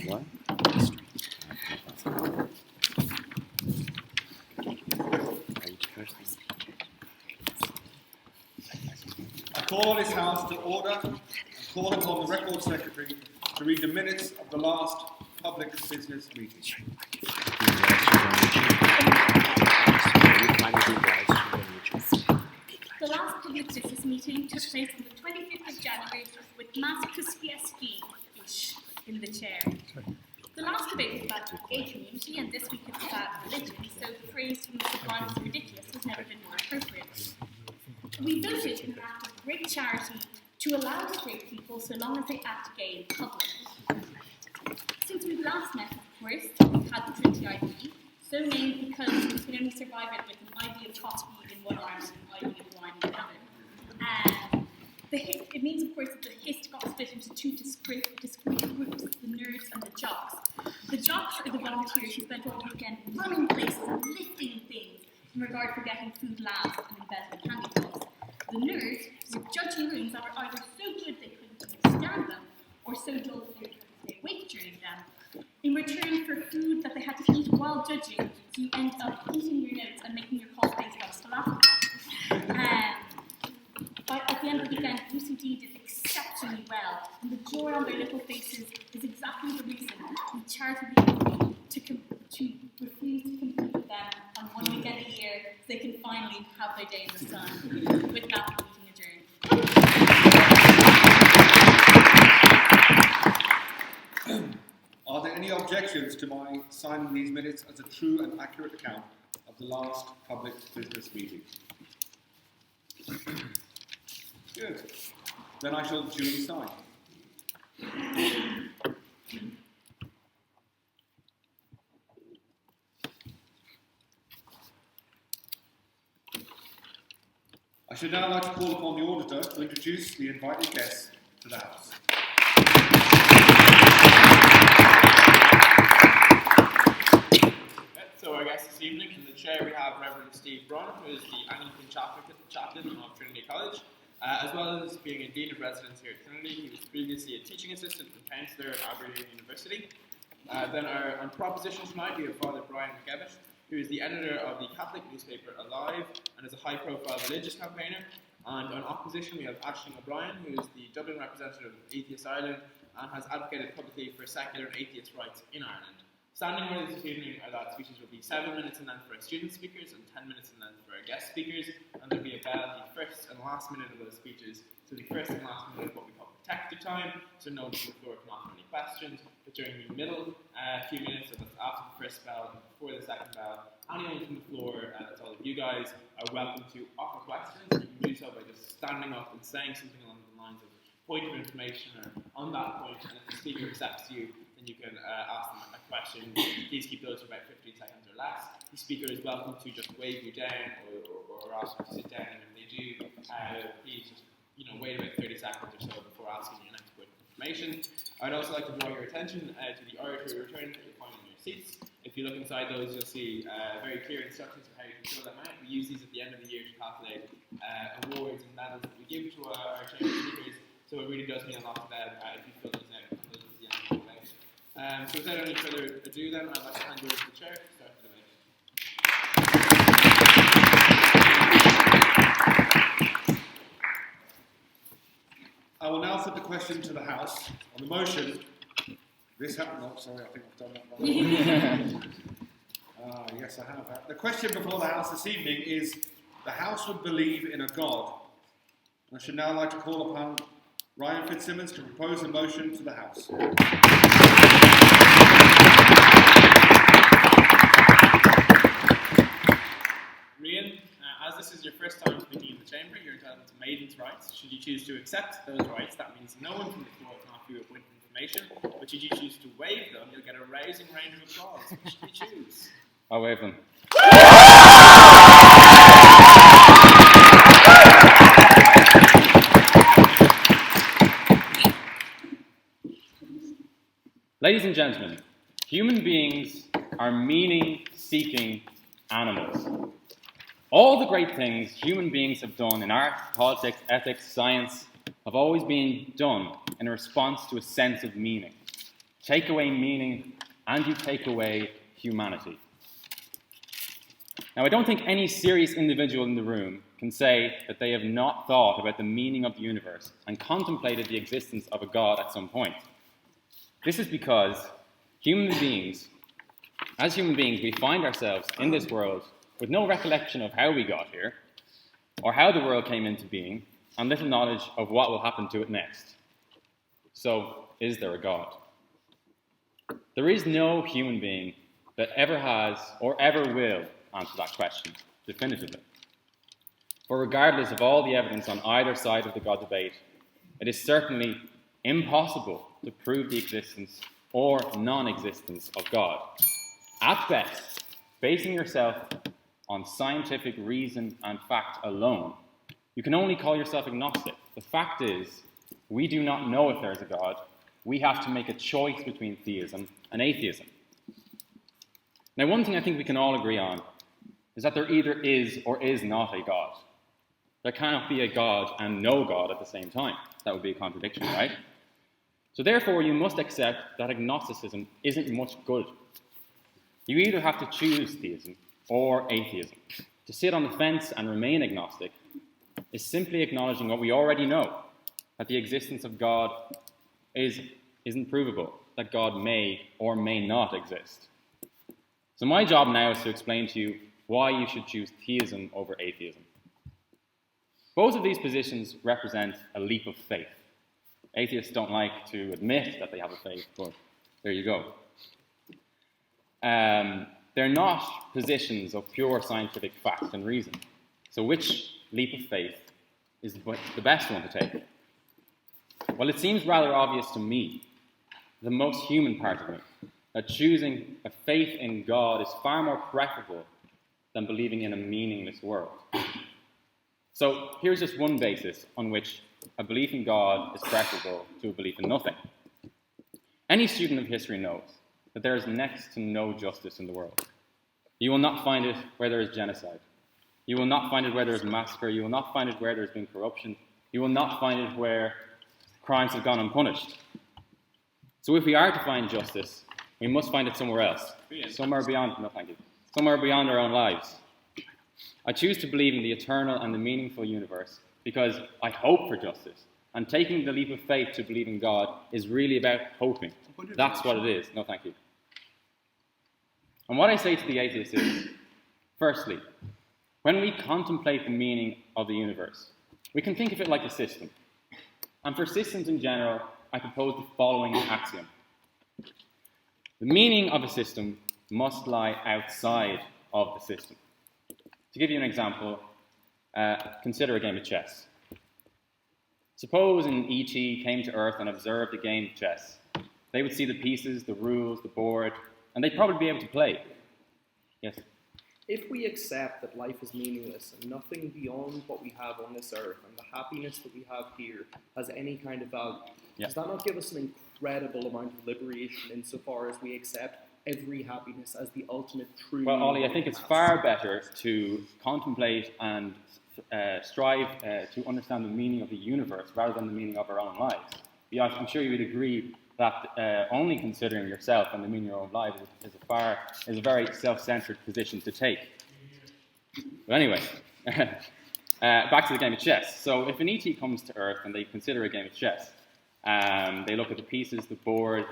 What? I call on this House to order and call upon the Record Secretary to read the minutes of the last public business meeting. The last public business meeting took place on the 25th of January with Mass ish in the chair. The last debate was about gay community and this week it's about religion, so the phrase from the sublime is ridiculous has never been more appropriate. We voted in an act of great charity to allow straight people so long as they act gay in public. Since we last met, of course, we've had the Trinity ID, so named because we can only survive it with an ID of coffee in one arm and an ID of wine in the other. It means, of course, that the HIST got split into two discrete groups, the nerds and the jocks. The jocks are the volunteers who spent all weekend running places and lifting things in regard for getting food last and embezzling candy bars. The nerds were judging rooms that were either so good they couldn't stand them, or so dull that they couldn't stay awake during them, in return for food that they had to eat while judging, so you end up eating your notes and making your call face us to laugh at. But at the end of the weekend, UCD did exceptionally well, and the joy on their little faces is exactly the reason we charitably agreed to refuse to compete with them on one weekend a year so they can finally have their day in the sun. With that, the meeting adjourned. Are there any objections to my signing these minutes as a true and accurate account of the last public business meeting? Good. Then I shall duly sign. I should now like to call upon the auditor to introduce the invited guests to the House. So our guest this evening, in the chair we have Reverend Steve Brun, who is the Anglican chaplain of Trinity College, as well as being a Dean of Residence here at Trinity. He was previously a teaching assistant and counsellor at Aberdeen University. Then on proposition tonight we have Father Brian McEvitt, who is the editor of the Catholic newspaper Alive and is a high-profile religious campaigner. And on opposition we have Aisling O'Brien, who is the Dublin representative of Atheist Ireland and has advocated publicly for secular and atheist rights in Ireland. Standing orders this evening are that speeches will be 7 minutes in length for our student speakers and 10 minutes in length for our guest speakers, and there will be about the first and last minute of those speeches. So the first and last minute is what we call protected time, so no one from the floor can ask any questions, but during the middle few minutes, so that's after the first bell and before the second bell, anyone from the floor, that's all of you guys, are welcome to offer questions. You can do so by just standing up and saying something along the lines of point of information or on that point, and if the speaker accepts you, then you can ask them a question. Please keep those for about 15 seconds or less. The speaker is welcome to just wave you down or ask you to sit down, and if they do, please just wait about 30 seconds or so before asking your next point of information. I'd also like to draw your attention to the oratory return that you'll find in your seats. If you look inside those, you'll see very clear instructions for how you can fill them out. We use these at the end of the year to calculate awards and medals that we give to our chamber speakers, so it really does mean a lot to them if you fill those out. And those at the end of the debate. So without any further ado then, I'd like to hand over to the chair to start the debate. I will now put the question to the House on the motion. This happened. Oh, sorry, I think I've done that wrong. Yes, I have. The question before the House this evening is: the House would believe in a God. I should now like to call upon Ryan Fitzsimmons to propose a motion to the House. Rian, as this is your first time speaking in the chamber, you're entitled to maiden's rights. Should you choose to accept those rights, that means no one from the floor can offer you a point of information, but should you choose to waive them, you'll get a rousing range of applause. Which should you choose? I'll waive them. Ladies and gentlemen, human beings are meaning-seeking animals. All the great things human beings have done in art, politics, ethics, science have always been done in response to a sense of meaning. take away meaning, and you take away humanity. Now, I don't think any serious individual in the room can say that they have not thought about the meaning of the universe and contemplated the existence of a God at some point. This is because as human beings, we find ourselves in this world with no recollection of how we got here, or how the world came into being, and little knowledge of what will happen to it next. So, is there a God? There is no human being that ever has or ever will answer that question definitively. For regardless of all the evidence on either side of the God debate, it is certainly impossible to prove the existence or non-existence of God. At best, basing yourself on scientific reason and fact alone, you can only call yourself agnostic. The fact is, we do not know if there is a God. We have to make a choice between theism and atheism. Now, one thing I think we can all agree on is that there either is or is not a God. There cannot be a God and no God at the same time. That would be a contradiction, right? So therefore, you must accept that agnosticism isn't much good. You either have to choose theism or atheism. To sit on the fence and remain agnostic is simply acknowledging what we already know, that the existence of God isn't provable, that God may or may not exist. So my job now is to explain to you why you should choose theism over atheism. Both of these positions represent a leap of faith. Atheists don't like to admit that they have a faith, but there you go. They're not positions of pure scientific fact and reason. So which leap of faith is the best one to take? Well, it seems rather obvious to me, the most human part of me, that choosing a faith in God is far more preferable than believing in a meaningless world. So here's just one basis on which a belief in God is preferable to a belief in nothing. Any student of history knows that there is next to no justice in the world. You will not find it where there is genocide. You will not find it where there is massacre. You will not find it where there has been corruption. You will not find it where crimes have gone unpunished. So if we are to find justice, we must find it somewhere else. Somewhere beyond our own lives. I choose to believe in the eternal and the meaningful universe because I hope for justice. And taking the leap of faith to believe in God is really about hoping. That's what it is. No, thank you. And what I say to the atheist is, firstly, when we contemplate the meaning of the universe, we can think of it like a system. And for systems in general, I propose the following axiom. The meaning of a system must lie outside of the system. To give you an example, consider a game of chess. Suppose an ET came to Earth and observed a game of chess. They would see the pieces, the rules, the board, and they'd probably be able to play. Yes? If we accept that life is meaningless and nothing beyond what we have on this earth and the happiness that we have here has any kind of value, does that not give us an incredible amount of liberation insofar as we accept every happiness as the ultimate true? Well, Ollie, I think it's far better to contemplate and strive to understand the meaning of the universe rather than the meaning of our own lives. Yeah, I'm sure you would agree that only considering yourself and the meaning of your own life is a very self-centered position to take. But anyway, back to the game of chess. So if an ET comes to Earth and they consider a game of chess, they look at the pieces, the board,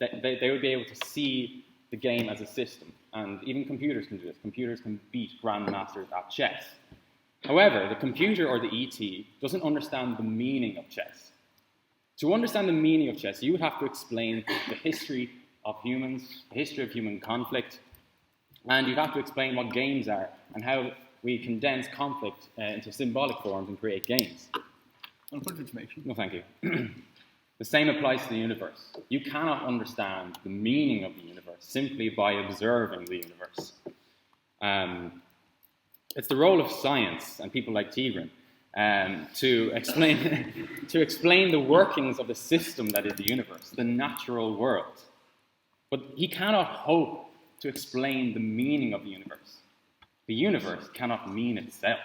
they would be able to see the game as a system. And even computers can do this. Computers can beat grandmasters at chess. However, the computer or the ET doesn't understand the meaning of chess. To understand the meaning of chess, you would have to explain the history of humans, the history of human conflict, and you'd have to explain what games are and how we condense conflict into symbolic forms and create games. No, thank you. The same applies to the universe. You cannot understand the meaning of the universe simply by observing the universe. It's the role of science and people like Tigran to explain the workings of the system that is the universe, the natural world. But he cannot hope to explain the meaning of the universe. The universe cannot mean itself.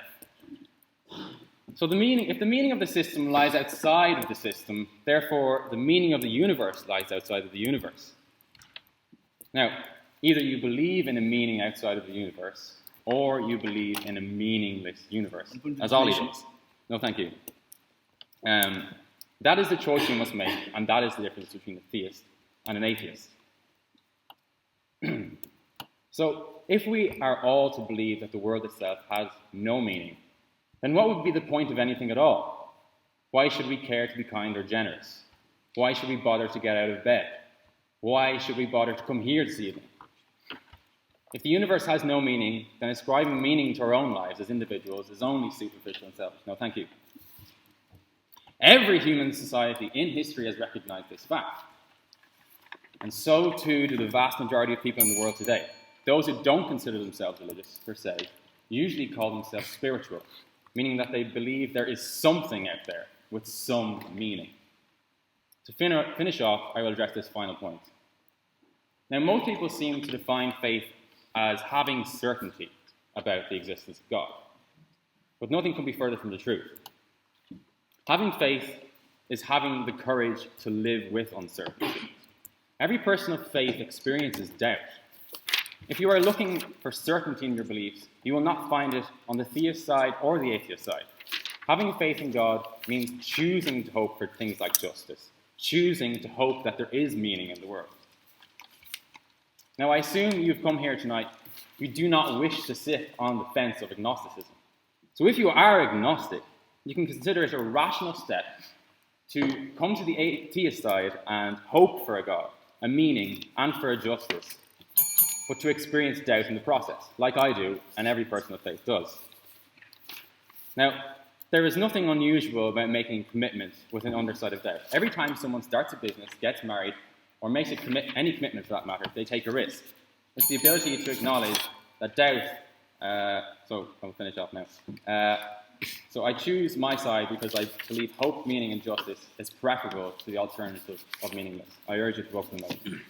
So if the meaning of the system lies outside of the system, therefore the meaning of the universe lies outside of the universe. Now, either you believe in a meaning outside of the universe, or you believe in a meaningless universe, as Ollie does. No, thank you. That is the choice you must make, and that is the difference between a theist and an atheist. So, if we are all to believe that the world itself has no meaning, then what would be the point of anything at all? Why should we care to be kind or generous? Why should we bother to get out of bed? Why should we bother to come here this evening? If the universe has no meaning, then ascribing meaning to our own lives as individuals is only superficial and selfish. No, thank you. Every human society in history has recognized this fact. And so too do the vast majority of people in the world today. Those who don't consider themselves religious, per se, usually call themselves spiritual, meaning that they believe there is something out there with some meaning. To finish off, I will address this final point. Now, most people seem to define faith as having certainty about the existence of God. But nothing could be further from the truth. Having faith is having the courage to live with uncertainty. Every person of faith experiences doubt. If you are looking for certainty in your beliefs, you will not find it on the theist side or the atheist side. Having faith in God means choosing to hope for things like justice, choosing to hope that there is meaning in the world. Now, I assume you've come here tonight, you do not wish to sit on the fence of agnosticism. So if you are agnostic, you can consider it a rational step to come to the atheist side and hope for a God, a meaning, and for a justice, but to experience doubt in the process, like I do, and every person of faith does. Now, there is nothing unusual about making a commitment with an underside of doubt. Every time someone starts a business, gets married, or makes any commitment for that matter, they take a risk. It's the ability to acknowledge that doubt, so I'll finish off now. So I choose my side because I believe hope, meaning, and justice is preferable to the alternative of meaningless. I urge you to vote for the motion.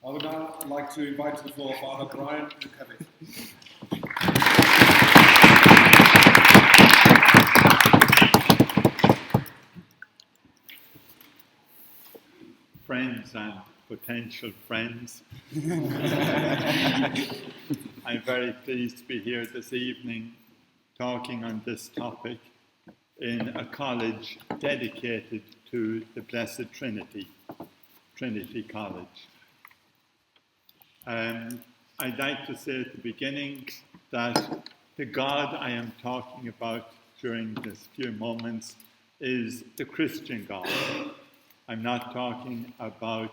I would now like to invite to the floor Father Brian Lukevich. Friends and potential friends. I'm very pleased to be here this evening talking on this topic in a college dedicated to the Blessed Trinity, Trinity College. I'd like to say at the beginning that the God I am talking about during this few moments is the Christian God. I'm not talking about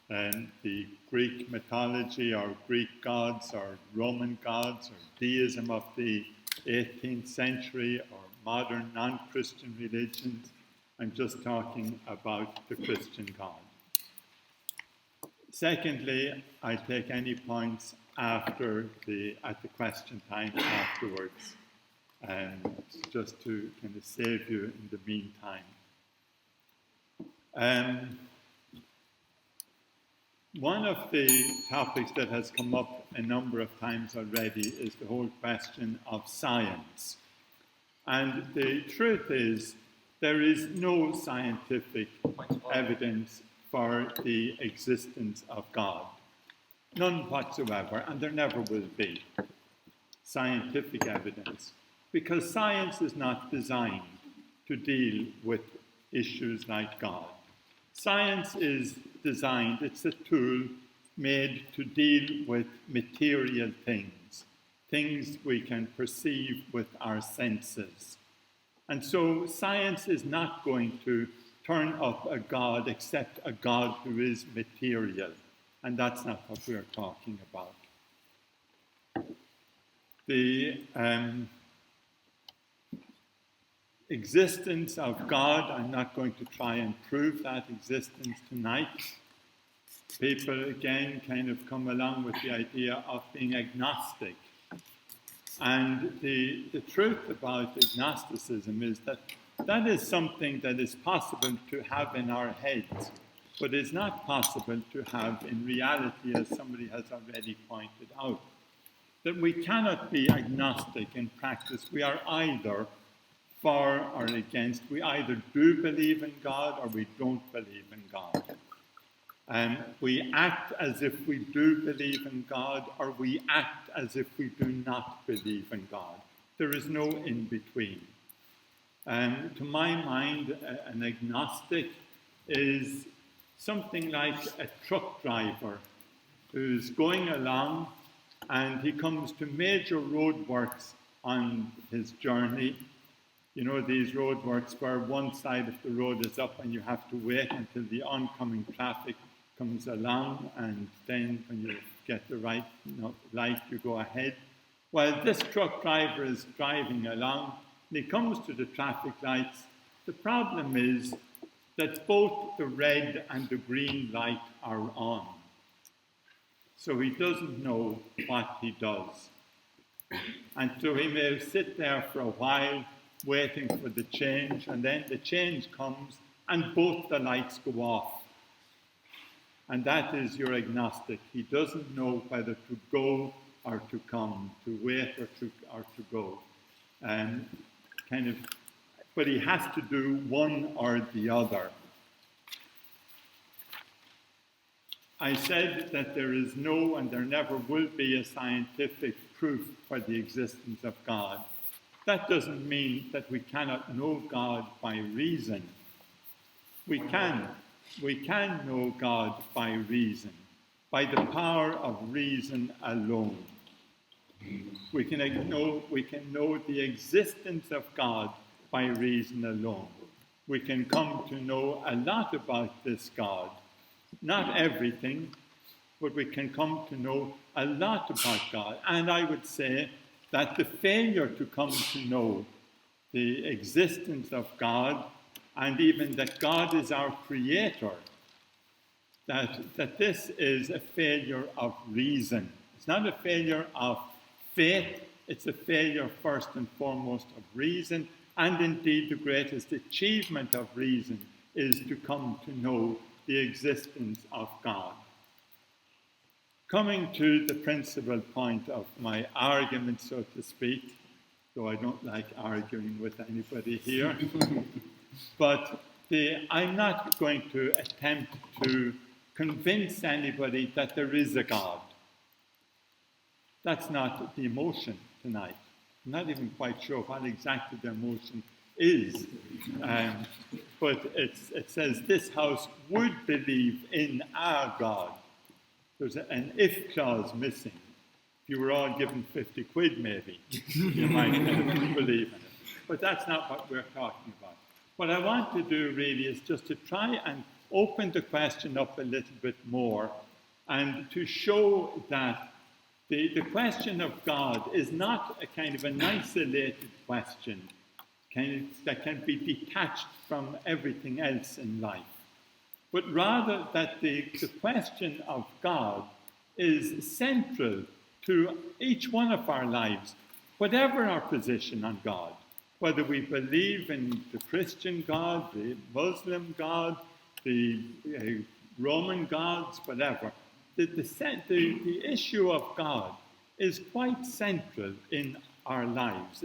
the Greek mythology or Greek gods or Roman gods or deism of the 18th century or modern non-Christian religions. I'm just talking about the Christian God. Secondly, I take any points at the question time afterwards, just to kind of save you in the meantime. One of the topics that has come up a number of times already is the whole question of science. And the truth is, there is no scientific evidence for the existence of God. None whatsoever, and there never will be scientific evidence, because science is not designed to deal with issues like God. Science is designed, it's a tool made to deal with material things, things we can perceive with our senses. And so science is not going to turn up a God except a God who is material. And that's not what we're talking about. The existence of God, I'm not going to try and prove that existence tonight. People, again, kind of come along with the idea of being agnostic. And the truth about agnosticism is that that is something that is possible to have in our heads, but is not possible to have in reality, as somebody has already pointed out. That we cannot be agnostic in practice. We are either for or against. We either do believe in God or we don't believe in God. We act as if we do believe in God, or we act as if we do not believe in God. There is no in between. To my mind, an agnostic is something like a truck driver who's going along and he comes to major roadworks on his journey. You know, these roadworks where one side of the road is up and you have to wait until the oncoming traffic comes along, and then when you get the right light, you go ahead. Well, this truck driver is driving along, and he comes to the traffic lights. The problem is that both the red and the green light are on. So he doesn't know what he does. And so he may sit there for a while, waiting for the change, and then the change comes, and both the lights go off. And that is your agnostic. He doesn't know whether to go or to come, to wait or to go. But he has to do one or the other. I said that there is no and there never will be a scientific proof for the existence of God. That doesn't mean that we cannot know God by reason. We can know God by reason, by the power of reason alone. We can know the existence of God by reason alone. We can come to know a lot about this God. Not everything, but we can come to know a lot about God. And I would say that the failure to come to know the existence of God, and even that God is our creator, that this is a failure of reason. It's not a failure of faith, it's a failure first and foremost of reason, and indeed the greatest achievement of reason is to come to know the existence of God. coming to the principal point of my argument, so to speak, though I don't like arguing with anybody here, but I'm not going to attempt to convince anybody that there is a God. That's not the emotion tonight. I'm not even quite sure what exactly the emotion is. But it says this house would believe in our God. There's an if clause missing. If you were all given 50 quid, maybe, you might believe in it. But that's not what we're talking about. What I want to do really is just to try and open the question up a little bit more and to show that the question of God is not a kind of an isolated question that can be detached from everything else in life, but rather that the question of God is central to each one of our lives, whatever our position on God, whether we believe in the Christian God, the Muslim God, the Roman gods, whatever. The issue of God is quite central in our lives.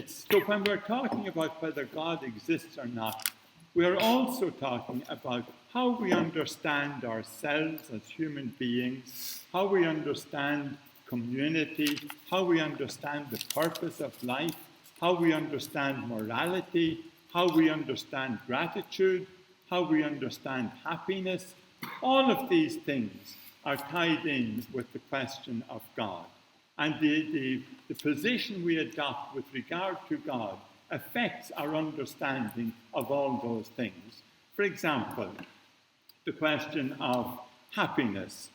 So when we're talking about whether God exists or not, we're also talking about how we understand ourselves as human beings, how we understand community, how we understand the purpose of life, how we understand morality, how we understand gratitude, how we understand happiness. All of these things are tied in with the question of God. And the position we adopt with regard to God affects our understanding of all those things. For example, the question of happiness.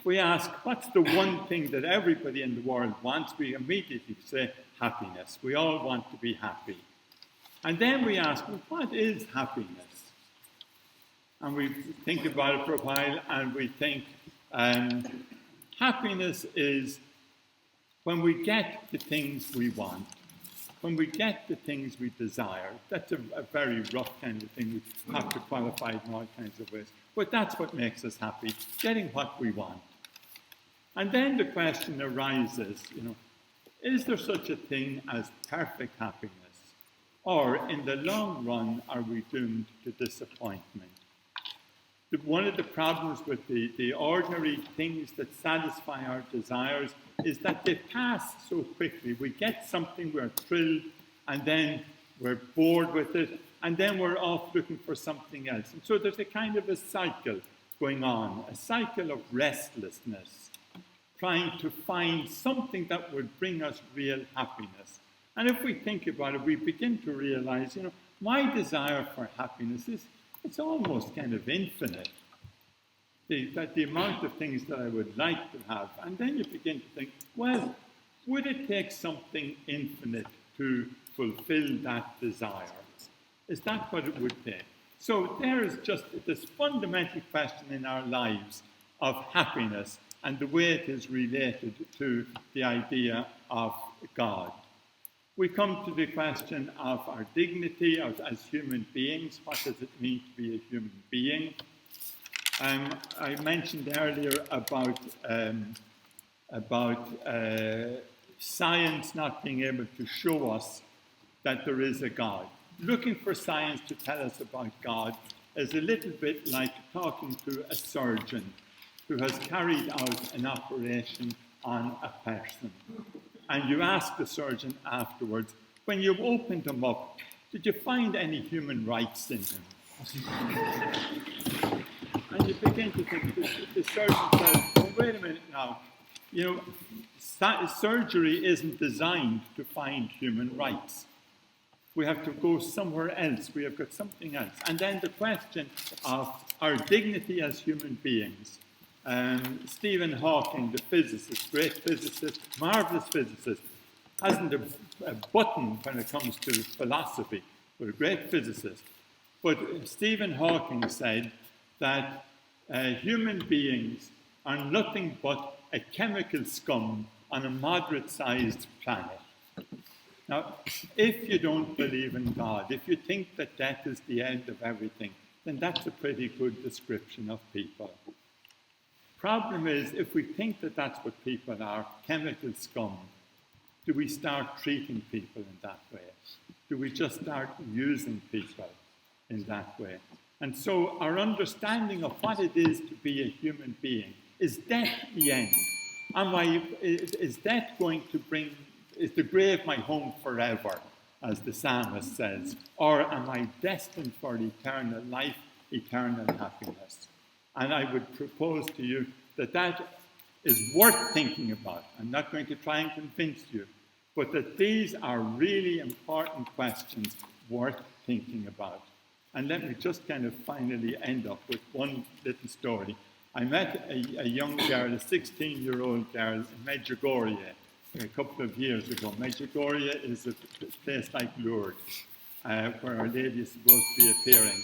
We ask, what's the one thing that everybody in the world wants? We immediately say happiness. We all want to be happy. And then we ask, well, what is happiness? And we think about it for a while, and we think happiness is when we get the things we want, when we get the things we desire. That's a very rough kind of thing. We have to qualify it in all kinds of ways. But that's what makes us happy, getting what we want. And then the question arises, is there such a thing as perfect happiness? Or in the long run, are we doomed to disappointment? One of the problems with the ordinary things that satisfy our desires is that they pass so quickly. We get something, we're thrilled, and then we're bored with it, and then we're off looking for something else. And so there's a kind of a cycle going on, a cycle of restlessness, trying to find something that would bring us real happiness. And if we think about it, we begin to realize, my desire for happiness it's almost kind of infinite. The amount of things that I would like to have. And then you begin to think, well, would it take something infinite to fulfill that desire? Is that what it would take? So there is just this fundamental question in our lives of happiness and the way it is related to the idea of God. We come to the question of our dignity as human beings. What does it mean to be a human being? I mentioned earlier about science not being able to show us that there is a God. Looking for science to tell us about God is a little bit like talking to a surgeon who has carried out an operation on a person. And you ask the surgeon afterwards, when you opened him up, did you find any human rights in him? And you begin to think, the surgeon says, well, wait a minute now, surgery isn't designed to find human rights. We have to go somewhere else. We have got something else. And then the question of our dignity as human beings. Stephen Hawking, the physicist, great physicist, marvelous physicist, hasn't a button when it comes to philosophy, but a great physicist. But Stephen Hawking said that human beings are nothing but a chemical scum on a moderate-sized planet. Now, if you don't believe in God, if you think that death is the end of everything, then that's a pretty good description of people. Problem is, if we think that that's what people are, chemical scum, do we start treating people in that way? Do we just start using people in that way? And so our understanding of what it is to be a human being, is death the end? Is death going to bring, is the grave my home forever, as the psalmist says? Or am I destined for eternal life, eternal happiness? And I would propose to you that that is worth thinking about. I'm not going to try and convince you, but that these are really important questions worth thinking about. And let me just kind of finally end up with one little story. I met a young girl, a 16-year-old girl in Medjugorje a couple of years ago. Medjugorje is a place like Lourdes, where Our Lady is supposed to be appearing.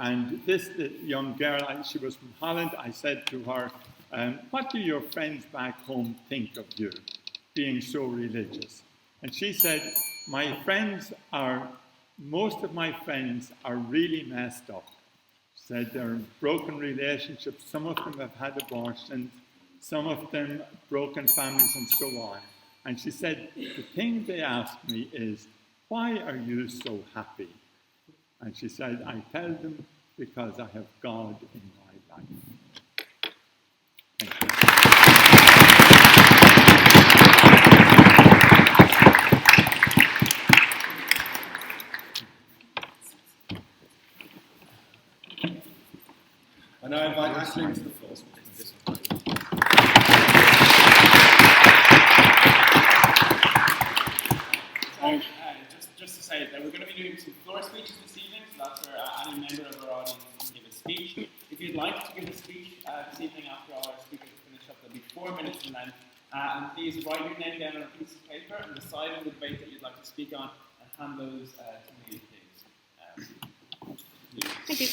And this young girl, she was from Holland, I said to her, what do your friends back home think of you, being so religious? And she said, most of my friends are really messed up. She said they're in broken relationships, some of them have had abortions, some of them broken families and so on. And she said, the thing they ask me is, why are you so happy? And she said, I tell them because I have God in my life. Thank you. And I invite Aisling to the floor. Just to say that we're going to be doing some floor speeches this evening, so that's where any member of our audience can give a speech. If you'd like to give a speech this evening after all our speakers finish up, there'll be 4 minutes in length. And please write your name down on a piece of paper and decide on the debate that you'd like to speak on, and hand those to me, please. Thank you.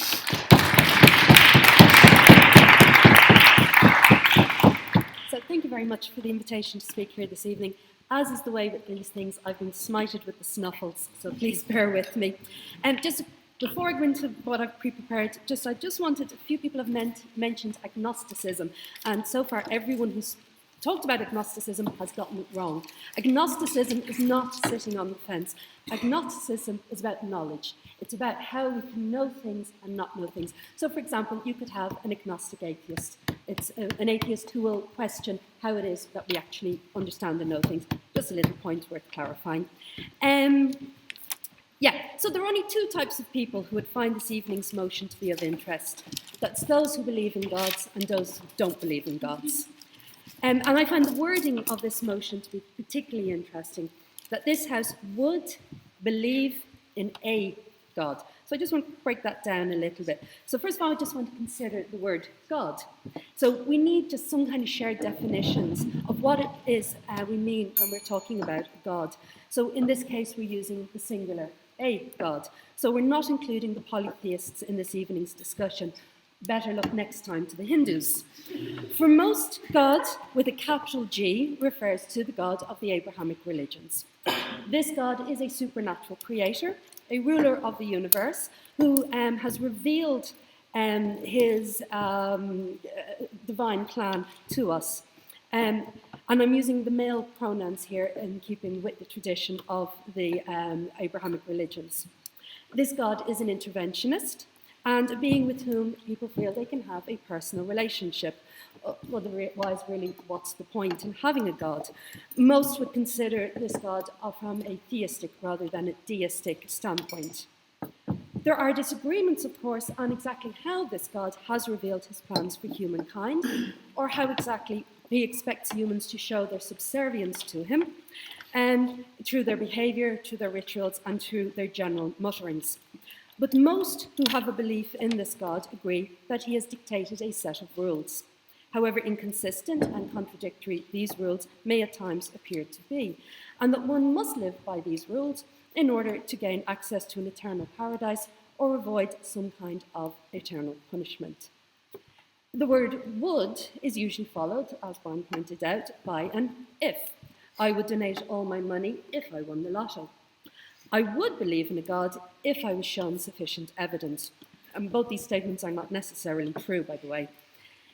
So thank you very much for the invitation to speak here this evening. As is the way with these things, I've been smited with the snuffles, so please bear with me. And just before I go into what I've pre-prepared, I just wanted, a few people have mentioned agnosticism, and so far everyone who's talked about agnosticism has gotten it wrong. Agnosticism is not sitting on the fence. Agnosticism is about knowledge. It's about how we can know things and not know things. So, for example, you could have an agnostic atheist. It's an atheist who will question how it is that we actually understand and know things. Just a little point worth clarifying. So there are only two types of people who would find this evening's motion to be of interest. That's those who believe in gods and those who don't believe in gods. And I find the wording of this motion to be particularly interesting, that this House would believe in a God. So I just want to break that down a little bit. So first of all, I just want to consider the word God. So we need just some kind of shared definitions of what it is we mean when we're talking about God. So in this case, we're using the singular, a God. So we're not including the polytheists in this evening's discussion. Better look next time to the Hindus. For most, God with a capital G refers to the God of the Abrahamic religions. This God is a supernatural creator, a ruler of the universe, who has revealed his divine plan to us. And I'm using the male pronouns here in keeping with the tradition of the Abrahamic religions. This God is an interventionist, and a being with whom people feel they can have a personal relationship. Otherwise, really, what's the point in having a God? Most would consider this God from a theistic rather than a deistic standpoint. There are disagreements, of course, on exactly how this God has revealed his plans for humankind, or how exactly he expects humans to show their subservience to him, and through their behaviour, through their rituals, and through their general mutterings. But most who have a belief in this God agree that he has dictated a set of rules. However inconsistent and contradictory these rules may at times appear to be, and that one must live by these rules in order to gain access to an eternal paradise or avoid some kind of eternal punishment. The word would is usually followed, as Brian pointed out, by an if. I would donate all my money if I won the lotto. I would believe in a God if I was shown sufficient evidence. And both these statements are not necessarily true, by the way.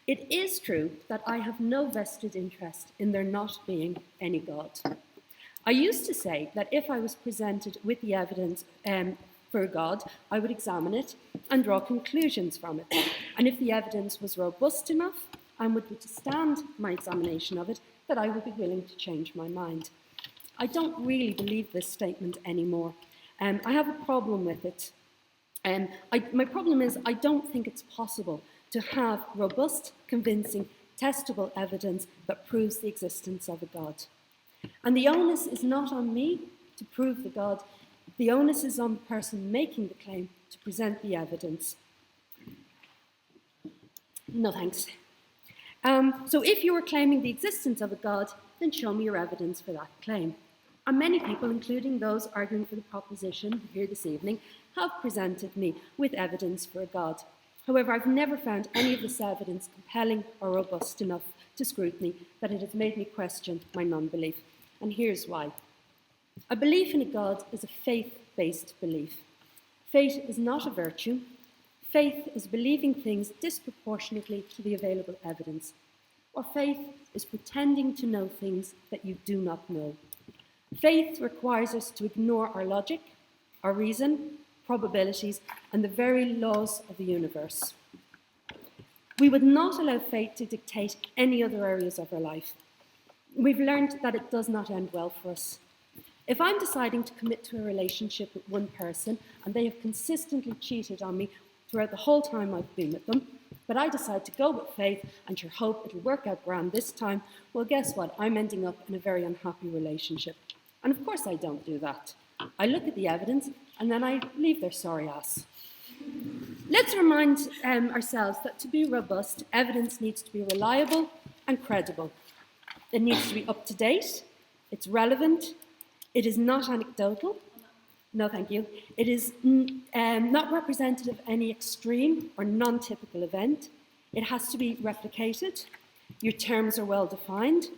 It is true that I have no vested interest in there not being any God. I used to say that if I was presented with the evidence for God, I would examine it and draw conclusions from it. And if the evidence was robust enough and would withstand my examination of it, that I would be willing to change my mind. I don't really believe this statement anymore. I have a problem with it. My problem is I don't think it's possible to have robust, convincing, testable evidence that proves the existence of a God. And the onus is not on me to prove the God. The onus is on the person making the claim to present the evidence. No thanks. So if you are claiming the existence of a God, then show me your evidence for that claim. And many people, including those arguing for the proposition here this evening, have presented me with evidence for a God. However, I've never found any of this evidence compelling or robust enough to scrutiny that it has made me question my non-belief. And here's why. A belief in a God is a faith-based belief. Faith is not a virtue. Faith is believing things disproportionately to the available evidence. Or faith is pretending to know things that you do not know. Faith requires us to ignore our logic, our reason, probabilities, and the very laws of the universe. We would not allow fate to dictate any other areas of our life. We've learned that it does not end well for us. If I'm deciding to commit to a relationship with one person and they have consistently cheated on me throughout the whole time I've been with them, but I decide to go with faith and sure hope it'll work out grand this time, well, guess what? I'm ending up in a very unhappy relationship. And of course I don't do that. I look at the evidence and then I leave their sorry ass. Let's remind ourselves that to be robust, evidence needs to be reliable and credible. It needs to be up to date, it's relevant, it is not anecdotal, no thank you, it is not representative of any extreme or non-typical event, it has to be replicated, your terms are well defined,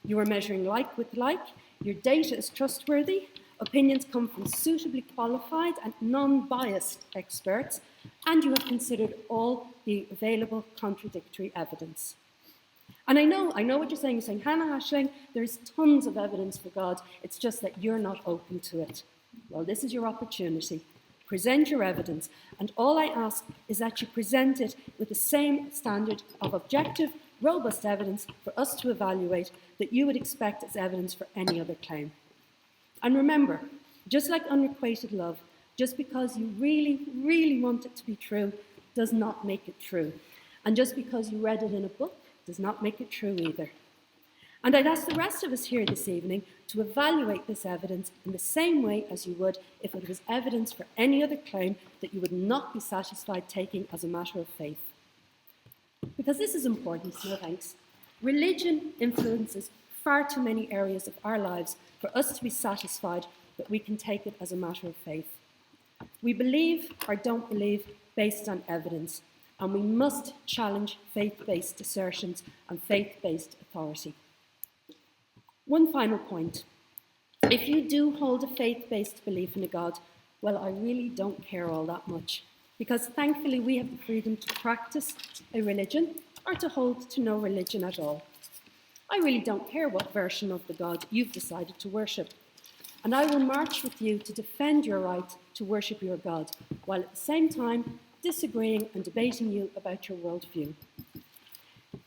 you are measuring like with like, your data is trustworthy, opinions come from suitably qualified and non-biased experts, and you have considered all the available contradictory evidence. And I know what you're saying, Hannah Ashling, there's tons of evidence for God, it's just that you're not open to it. Well, this is your opportunity. Present your evidence, and all I ask is that you present it with the same standard of objective, robust evidence for us to evaluate that you would expect as evidence for any other claim. And remember, just like unrequited love, just because you really, really want it to be true does not make it true. And just because you read it in a book does not make it true either. And I'd ask the rest of us here this evening to evaluate this evidence in the same way as you would if it was evidence for any other claim that you would not be satisfied taking as a matter of faith. Because this is important, no thanks. Religion influences far too many areas of our lives for us to be satisfied that we can take it as a matter of faith. We believe or don't believe based on evidence, and we must challenge faith-based assertions and faith-based authority. One final point. If you do hold a faith-based belief in a God, well, I really don't care all that much, because thankfully we have the freedom to practice a religion or to hold to no religion at all. I really don't care what version of the God you've decided to worship, and I will march with you to defend your right to worship your God, while at the same time disagreeing and debating you about your worldview.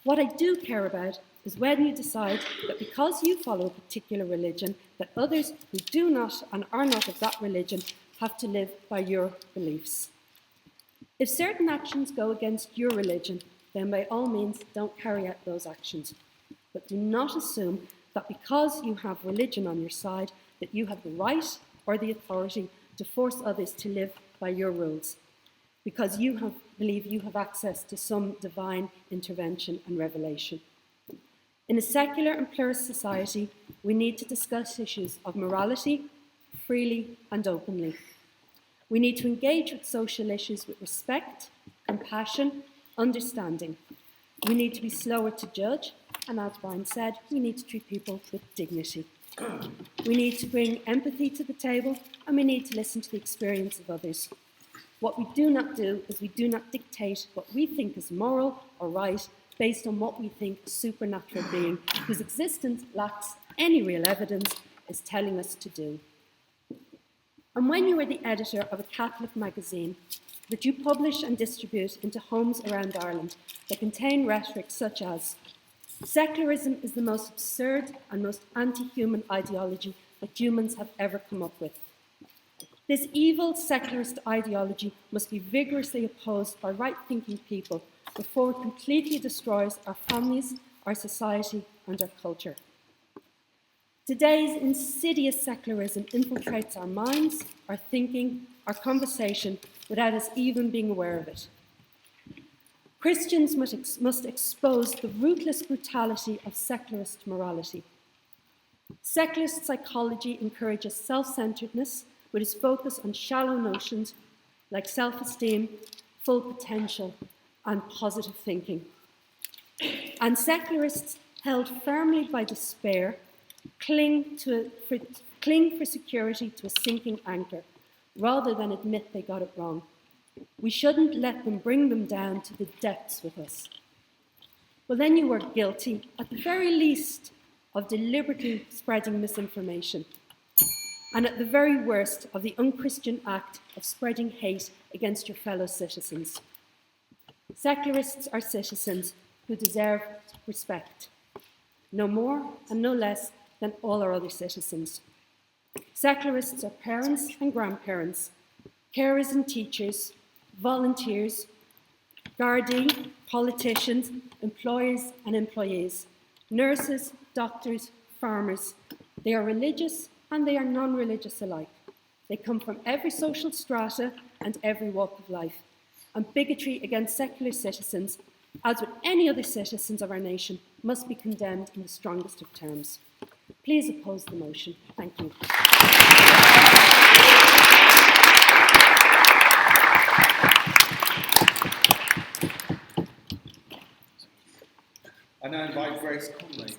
What I do care about is when you decide that because you follow a particular religion, that others who do not and are not of that religion have to live by your beliefs. If certain actions go against your religion, then by all means don't carry out those actions. But do not assume that because you have religion on your side, that you have the right or the authority to force others to live by your rules, because you believe you have access to some divine intervention and revelation. In a secular and pluralist society, we need to discuss issues of morality freely and openly. We need to engage with social issues with respect, compassion, understanding. We need to be slower to judge, and as Brian said, we need to treat people with dignity. We need to bring empathy to the table, and we need to listen to the experience of others. What we do not do is we do not dictate what we think is moral or right, based on what we think a supernatural being whose existence lacks any real evidence is telling us to do. And when you are the editor of a Catholic magazine that you publish and distribute into homes around Ireland that contain rhetoric such as secularism is the most absurd and most anti-human ideology that humans have ever come up with. This evil secularist ideology must be vigorously opposed by right-thinking people before it completely destroys our families, our society, and our culture. Today's insidious secularism infiltrates our minds, our thinking, our conversation, without us even being aware of it. Christians must expose the ruthless brutality of secularist morality. Secularist psychology encourages self-centeredness with its focus on shallow notions like self-esteem, full potential, and positive thinking. And secularists, held firmly by despair, cling for security to a sinking anchor, rather than admit they got it wrong. We shouldn't let them bring them down to the depths with us. Well, then you are guilty, at the very least, of deliberately spreading misinformation, and at the very worst of the unchristian act of spreading hate against your fellow citizens. Secularists are citizens who deserve respect, no more and no less than all our other citizens. Secularists are parents and grandparents, carers and teachers, volunteers, Gardaí, politicians, employers and employees, nurses, doctors, farmers. They are religious and they are non-religious alike. They come from every social strata and every walk of life. And bigotry against secular citizens, as with any other citizens of our nation, must be condemned in the strongest of terms. Please oppose the motion. Thank you. I now invite Grace Conley.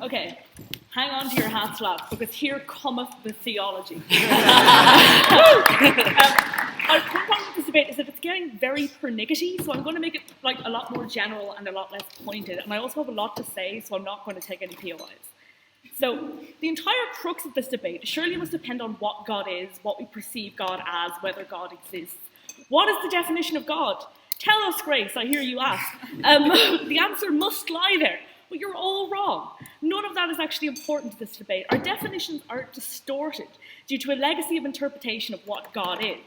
Okay, hang on to your hats, lads, because here cometh the theology. Our problem with this debate is that it's getting very pernickety, so I'm going to make it like a lot more general and a lot less pointed, and I also have a lot to say, so I'm not going to take any POIs. So, the entire crux of this debate surely must depend on what God is, what we perceive God as, whether God exists. What is the definition of God? Tell us, Grace, I hear you ask. The answer must lie there. But you're all wrong. None of that is actually important to this debate. Our definitions are distorted due to a legacy of interpretation of what God is.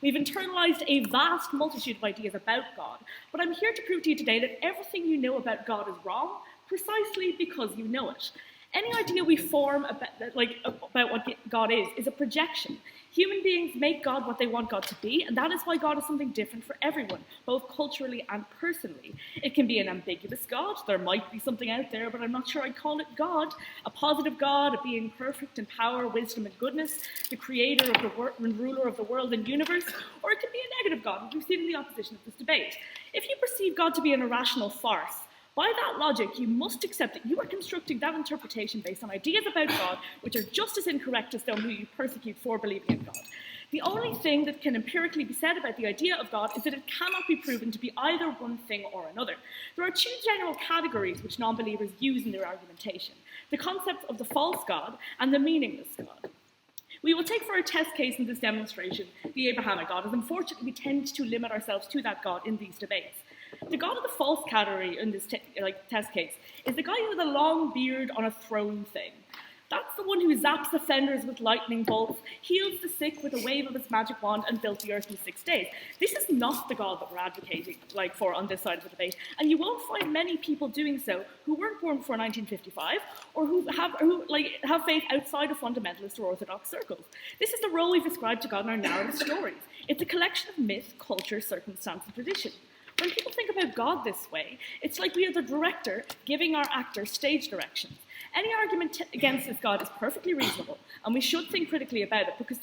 We've internalized a vast multitude of ideas about God, but I'm here to prove to you today that everything you know about God is wrong, precisely because you know it. Any idea we form about what God is a projection. Human beings make God what they want God to be, and that is why God is something different for everyone, both culturally and personally. It can be an ambiguous God. There might be something out there, but I'm not sure I'd call it God. A positive God, a being perfect in power, wisdom, and goodness, the creator of the and ruler of the world and universe, or it could be a negative God, which we've seen in the opposition of this debate. If you perceive God to be an irrational farce, by that logic, you must accept that you are constructing that interpretation based on ideas about God which are just as incorrect as those who you persecute for believing in God. The only thing that can empirically be said about the idea of God is that it cannot be proven to be either one thing or another. There are two general categories which non-believers use in their argumentation: the concept of the false God and the meaningless God. We will take for our test case in this demonstration the Abrahamic God, as unfortunately we tend to limit ourselves to that God in these debates. The God of the false category in this test case is the guy with a long beard on a throne thing. That's the one who zaps offenders with lightning bolts, heals the sick with a wave of his magic wand, and built the earth in 6 days. This is not the God that we're advocating for on this side of the debate, and you won't find many people doing so who weren't born before 1955 or who have faith outside of fundamentalist or orthodox circles. This is the role we've ascribed to God in our narrative stories. It's a collection of myth, culture, circumstance, and tradition. When people think about God this way, it's like we are the director giving our actors stage directions. Any argument against this God is perfectly reasonable, and we should think critically about it, because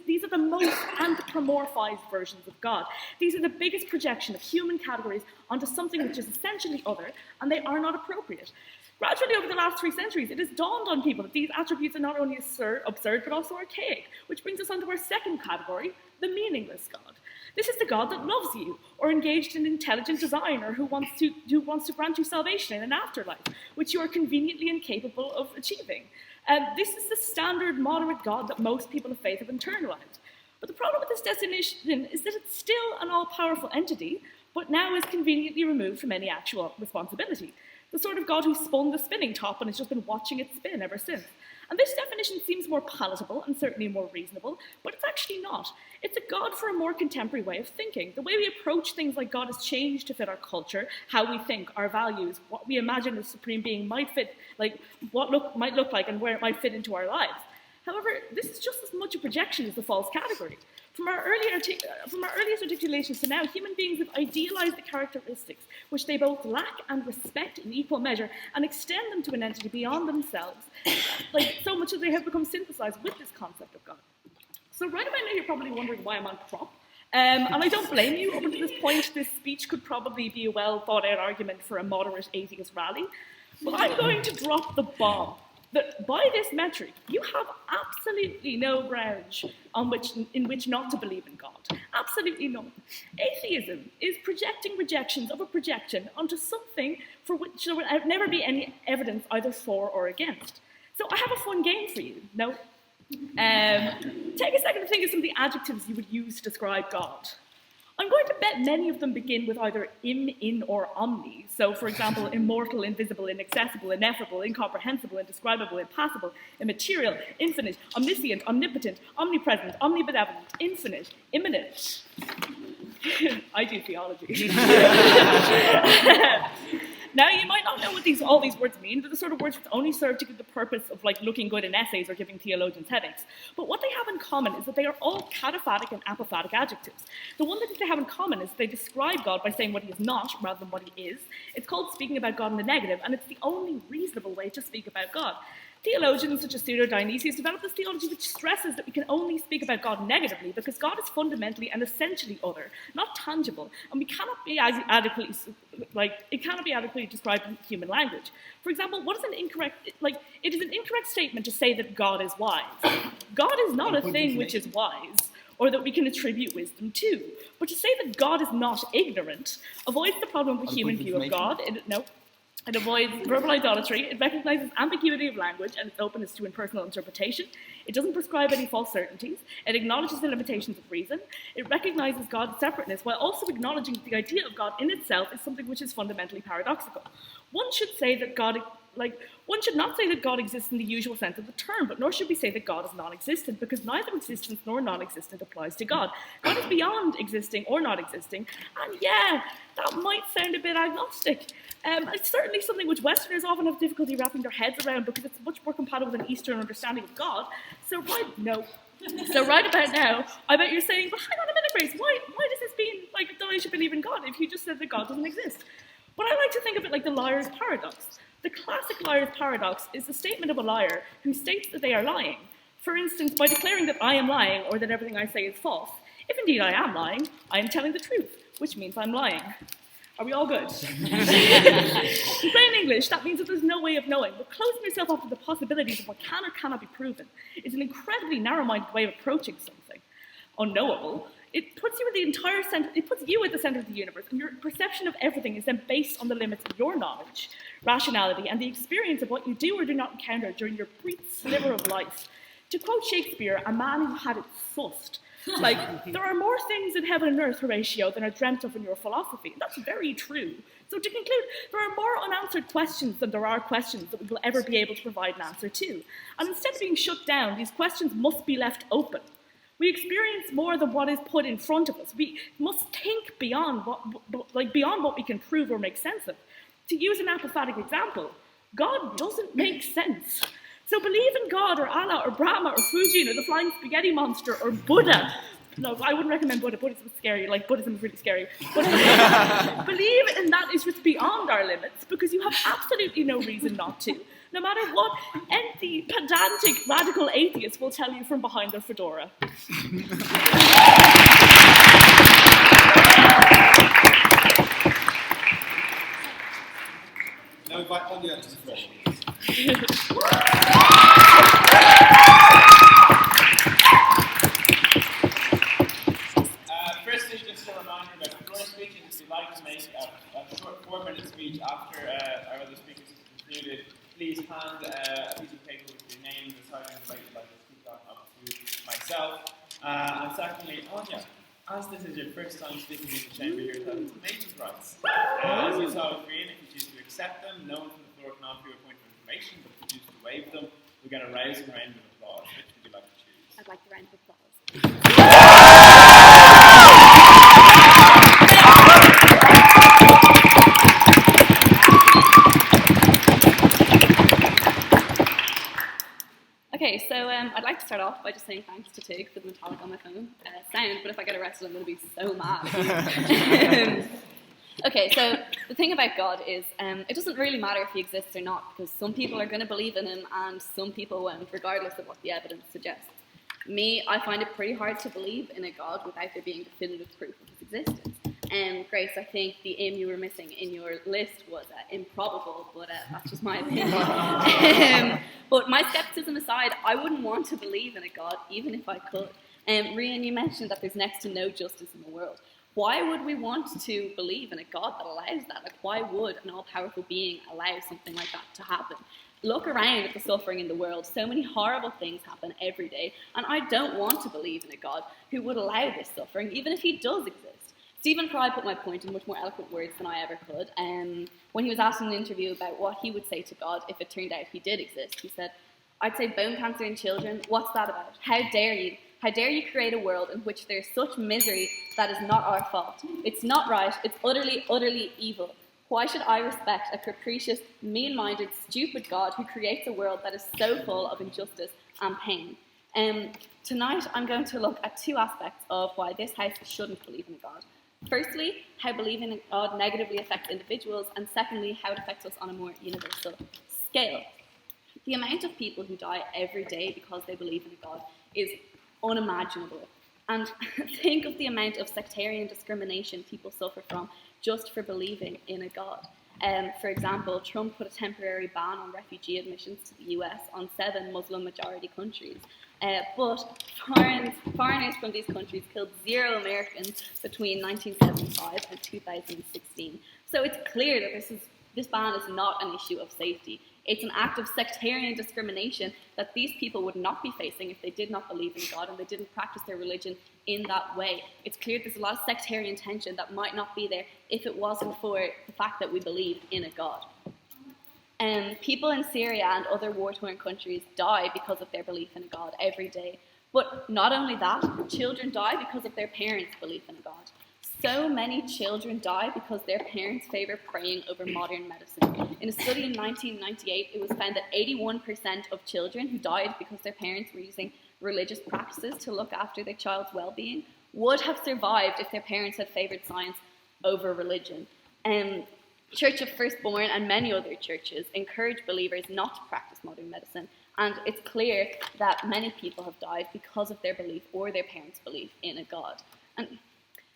these are the most anthropomorphized versions of God. These are the biggest projection of human categories onto something which is essentially other, and they are not appropriate. Gradually, over the last 3 centuries, it has dawned on people that these attributes are not only absurd, but also archaic, which brings us on to our second category, the meaningless God. This is the God that loves you, or engaged in intelligent design, or who wants to grant you salvation in an afterlife, which you are conveniently incapable of achieving. This is the standard moderate God that most people of faith have internalized. But the problem with this definition is that it's still an all-powerful entity, but now is conveniently removed from any actual responsibility. The sort of God who spun the spinning top and has just been watching it spin ever since. And this definition seems more palatable and certainly more reasonable, but it's actually not. It's a God for a more contemporary way of thinking. The way we approach things like God has changed to fit our culture, how we think, our values, what we imagine a supreme being might fit, like might look like and where it might fit into our lives. However, this is just as much a projection as the false category. From our earliest articulations to now, human beings have idealized the characteristics which they both lack and respect in equal measure, and extend them to an entity beyond themselves, like so much that they have become synthesized with this concept of God. So right about now, you're probably wondering why I'm on prop. And I don't blame you. Up until this point, this speech could probably be a well-thought-out argument for a moderate atheist rally. But I'm going to drop the bomb that by this metric, you have absolutely no grounds in which not to believe in God. Absolutely none. Atheism is projecting rejections of a projection onto something for which there will never be any evidence either for or against. So I have a fun game for you. No? Take a second to think of some of the adjectives you would use to describe God. I'm going to bet many of them begin with either im, in, or omni. So, for example, immortal, invisible, inaccessible, ineffable, incomprehensible, indescribable, impassible, immaterial, infinite, omniscient, omnipotent, omnipresent, omnibenevolent, infinite, immanent. I do theology. Now, you might not know what all these words mean. They're the sort of words that only serve to give the purpose of looking good in essays or giving theologians headaches. But what they have in common is that they are all cataphatic and apophatic adjectives. The one that they have in common is they describe God by saying what he is not rather than what he is. It's called speaking about God in the negative, and it's the only reasonable way to speak about God. Theologians such as Pseudo-Dionysius developed this theology which stresses that we can only speak about God negatively because God is fundamentally and essentially other, not tangible, and we cannot be adequately described in human language. For example, it is an incorrect statement to say that God is wise. God is not a thing which is wise, or that we can attribute wisdom to. But to say that God is not ignorant avoids the problem of a human view of God. It avoids verbal idolatry, it recognizes ambiguity of language and its openness to impersonal interpretation. It doesn't prescribe any false certainties. It acknowledges the limitations of reason. It recognizes God's separateness while also acknowledging that the idea of God in itself is something which is fundamentally paradoxical. One should not say that God exists in the usual sense of the term, but nor should we say that God is non-existent, because neither existence nor non-existent applies to God. God is beyond existing or not existing, and yeah, that might sound a bit agnostic. It's certainly something which Westerners often have difficulty wrapping their heads around because it's much more compatible with an Eastern understanding of God. So right about now, I bet you're saying, but hang on a minute, Grace, why does this mean that I should believe in God if you just said that God doesn't exist? But I like to think of it like the liar's paradox. The classic liar's paradox is the statement of a liar who states that they are lying. For instance, by declaring that I am lying or that everything I say is false. If indeed I am lying, I am telling the truth, which means I'm lying. Are we all good? In plain English, that means that there's no way of knowing, but closing yourself off to the possibilities of what can or cannot be proven is an incredibly narrow-minded way of approaching something unknowable. It puts you at the center of the universe, and your perception of everything is then based on the limits of your knowledge, rationality, and the experience of what you do or do not encounter during your brief sliver of life. To quote Shakespeare, a man who had it sussed. There are more things in heaven and earth, Horatio, than are dreamt of in your philosophy. That's very true. So to conclude, there are more unanswered questions than there are questions that we will ever be able to provide an answer to. And instead of being shut down, these questions must be left open. We experience more than what is put in front of us. We must think beyond what we can prove or make sense of. To use an apophatic example, God doesn't make sense. So believe in God or Allah or Brahma or Fujin or the flying spaghetti monster or Buddha, no, I wouldn't recommend Buddha. Buddhism is scary. Like, Buddhism is really scary. But believe in that is just beyond our limits, because you have absolutely no reason not to. No matter what any pedantic radical atheist will tell you from behind their fedora. Now invite Anya to the floor. Firstly, just a reminder about floor speeches. If you'd like to make a short 4-minute speech after our other speakers have concluded, please hand a piece of paper with your name and the side of the you'd like to speak on up to myself. And secondly, Anya, as this is your first time speaking in the chamber, you're entitled to maintenance rights. As you saw with Green, if you choose to accept them, no one from the floor can offer you a point of information, but if you choose to waive them, we get a rousing round of applause. Which would you like to choose? I'd like the round of applause. Okay, so I'd like to start off by just saying thanks to Tig for the metallic on my phone. Sound, but if I get arrested, I'm going to be so mad. Okay, so the thing about God is it doesn't really matter if he exists or not, because some people are going to believe in him and some people won't, regardless of what the evidence suggests. Me, I find it pretty hard to believe in a God without there being definitive proof of his existence. Grace, I think the aim you were missing in your list was improbable, but that's just my opinion. But my skepticism aside, I wouldn't want to believe in a God, even if I could. Rian, you mentioned that there's next to no justice in the world. Why would we want to believe in a God that allows that? Like, why would an all-powerful being allow something like that to happen? Look around at the suffering in the world. So many horrible things happen every day, and I don't want to believe in a God who would allow this suffering, even if he does exist. Stephen Fry put my point in much more eloquent words than I ever could. When he was asked in an interview about what he would say to God if it turned out he did exist, he said, "I'd say bone cancer in children, what's that about? How dare you? How dare you create a world in which there's such misery that is not our fault? It's not right, it's utterly, utterly evil. Why should I respect a capricious, mean-minded, stupid God who creates a world that is so full of injustice and pain?" Tonight, I'm going to look at two aspects of why this house shouldn't believe in a God. Firstly, how believing in God negatively affects individuals, and secondly, how it affects us on a more universal scale. The amount of people who die every day because they believe in a God is unimaginable. And think of the amount of sectarian discrimination people suffer from just for believing in a God. For example, Trump put a temporary ban on refugee admissions to the US on 7 Muslim-majority countries. But foreigners from these countries killed 0 Americans between 1975 and 2016. So it's clear that this ban is not an issue of safety. It's an act of sectarian discrimination that these people would not be facing if they did not believe in God and they didn't practice their religion in that way. It's clear there's a lot of sectarian tension that might not be there if it wasn't for the fact that we believe in a God. People in Syria and other war-torn countries die because of their belief in a God every day. But not only that, children die because of their parents' belief in a God. So many children die because their parents favour praying over modern medicine. In a study in 1998, it was found that 81% of children who died because their parents were using religious practices to look after their child's well-being would have survived if their parents had favoured science over religion. Church of Firstborn and many other churches encourage believers not to practice modern medicine, and it's clear that many people have died because of their belief or their parents' belief in a God. And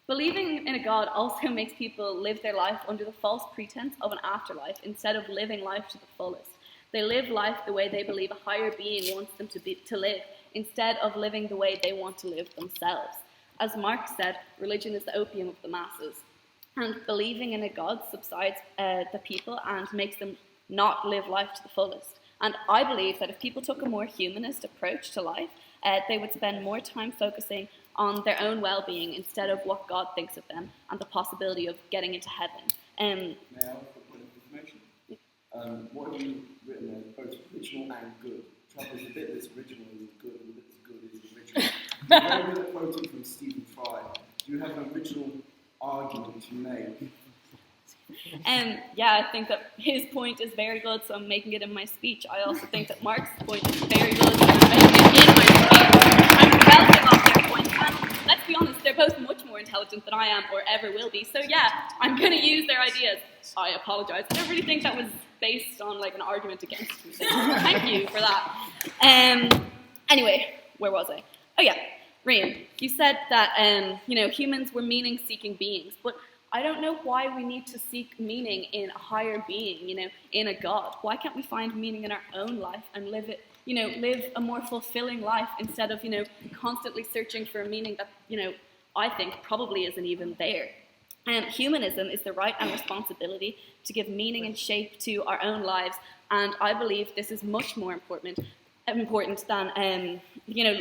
believing in a God also makes people live their life under the false pretense of an afterlife instead of living life to the fullest. They live life the way they believe a higher being wants them to live, instead of living the way they want to live themselves. As Marx said, religion is the opium of the masses. And believing in a God subsides the people and makes them not live life to the fullest. And I believe that if people took a more humanist approach to life, they would spend more time focusing on their own well-being instead of what God thinks of them and the possibility of getting into heaven. May I offer a point of information? What have you written there? Both original and good. Trouble is the bit that's original is good, and the bit that's good is original. You're very good at quoting from Stephen Fry. Do you have an original argument to make? Yeah, I think that his point is very good, so I'm making it in my speech. I also think that Marx's point is very good, so I'm making it in my speech. I'm developing off their points. And let's be intelligent than I am or ever will be. So yeah, I'm going to use their ideas. I apologise. I don't really think that was based on like an argument against me. So thank you for that. Anyway, where was I? Oh yeah, Reem, you said that humans were meaning-seeking beings, but I don't know why we need to seek meaning in a higher being, in a God. Why can't we find meaning in our own life and live a more fulfilling life instead of, constantly searching for a meaning that, I think probably isn't even there. Humanism is the right and responsibility to give meaning and shape to our own lives, and I believe this is much more important than,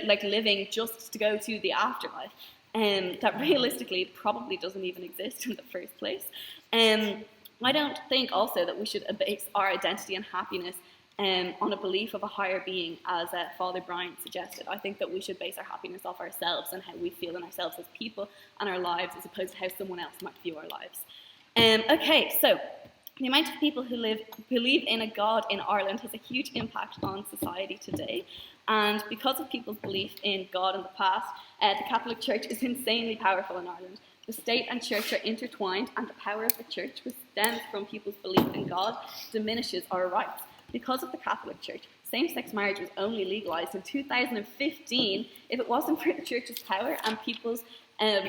like living just to go to the afterlife. That realistically probably doesn't even exist in the first place. I don't think also that we should base our identity and happiness on a belief of a higher being, as Father Brian suggested. I think that we should base our happiness off ourselves and how we feel in ourselves as people and our lives, as opposed to how someone else might view our lives. Okay, so the amount of people who believe in a God in Ireland has a huge impact on society today. And because of people's belief in God in the past, the Catholic Church is insanely powerful in Ireland. The state and church are intertwined, and the power of the church, which stems from people's belief in God, diminishes our rights. Because of the Catholic Church, same-sex marriage was only legalised in 2015. If it wasn't for the Church's power and people's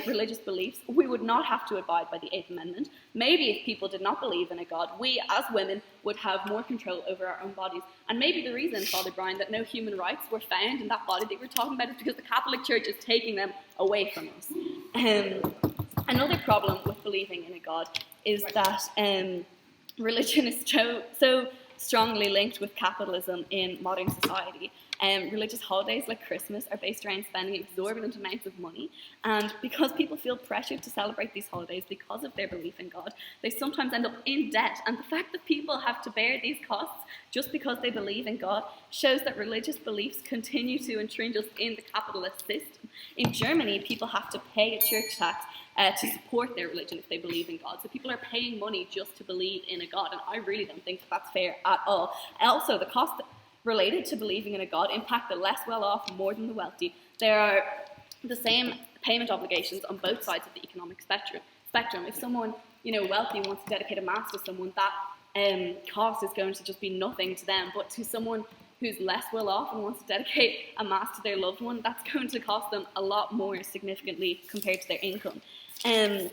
religious beliefs, we would not have to abide by the Eighth Amendment. Maybe if people did not believe in a God, we as women would have more control over our own bodies. And maybe the reason, Father Brian, that no human rights were found in that body that we're talking about is because the Catholic Church is taking them away from us. Another problem with believing in a God is that religion is so strongly linked with capitalism in modern society. Religious holidays like Christmas are based around spending exorbitant amounts of money, and because people feel pressured to celebrate these holidays because of their belief in God, they sometimes end up in debt. And the fact that people have to bear these costs just because they believe in God shows that religious beliefs continue to entrench us in the capitalist system. In Germany, people have to pay a church tax to support their religion if they believe in God. So people are paying money just to believe in a God, and I really don't think that's fair at all. Also, the cost related to believing in a God impact the less well-off more than the wealthy. There are the same payment obligations on both sides of the economic spectrum. If someone, wealthy wants to dedicate a mass to someone, that cost is going to just be nothing to them. But to someone who's less well-off and wants to dedicate a mass to their loved one, that's going to cost them a lot more significantly compared to their income. So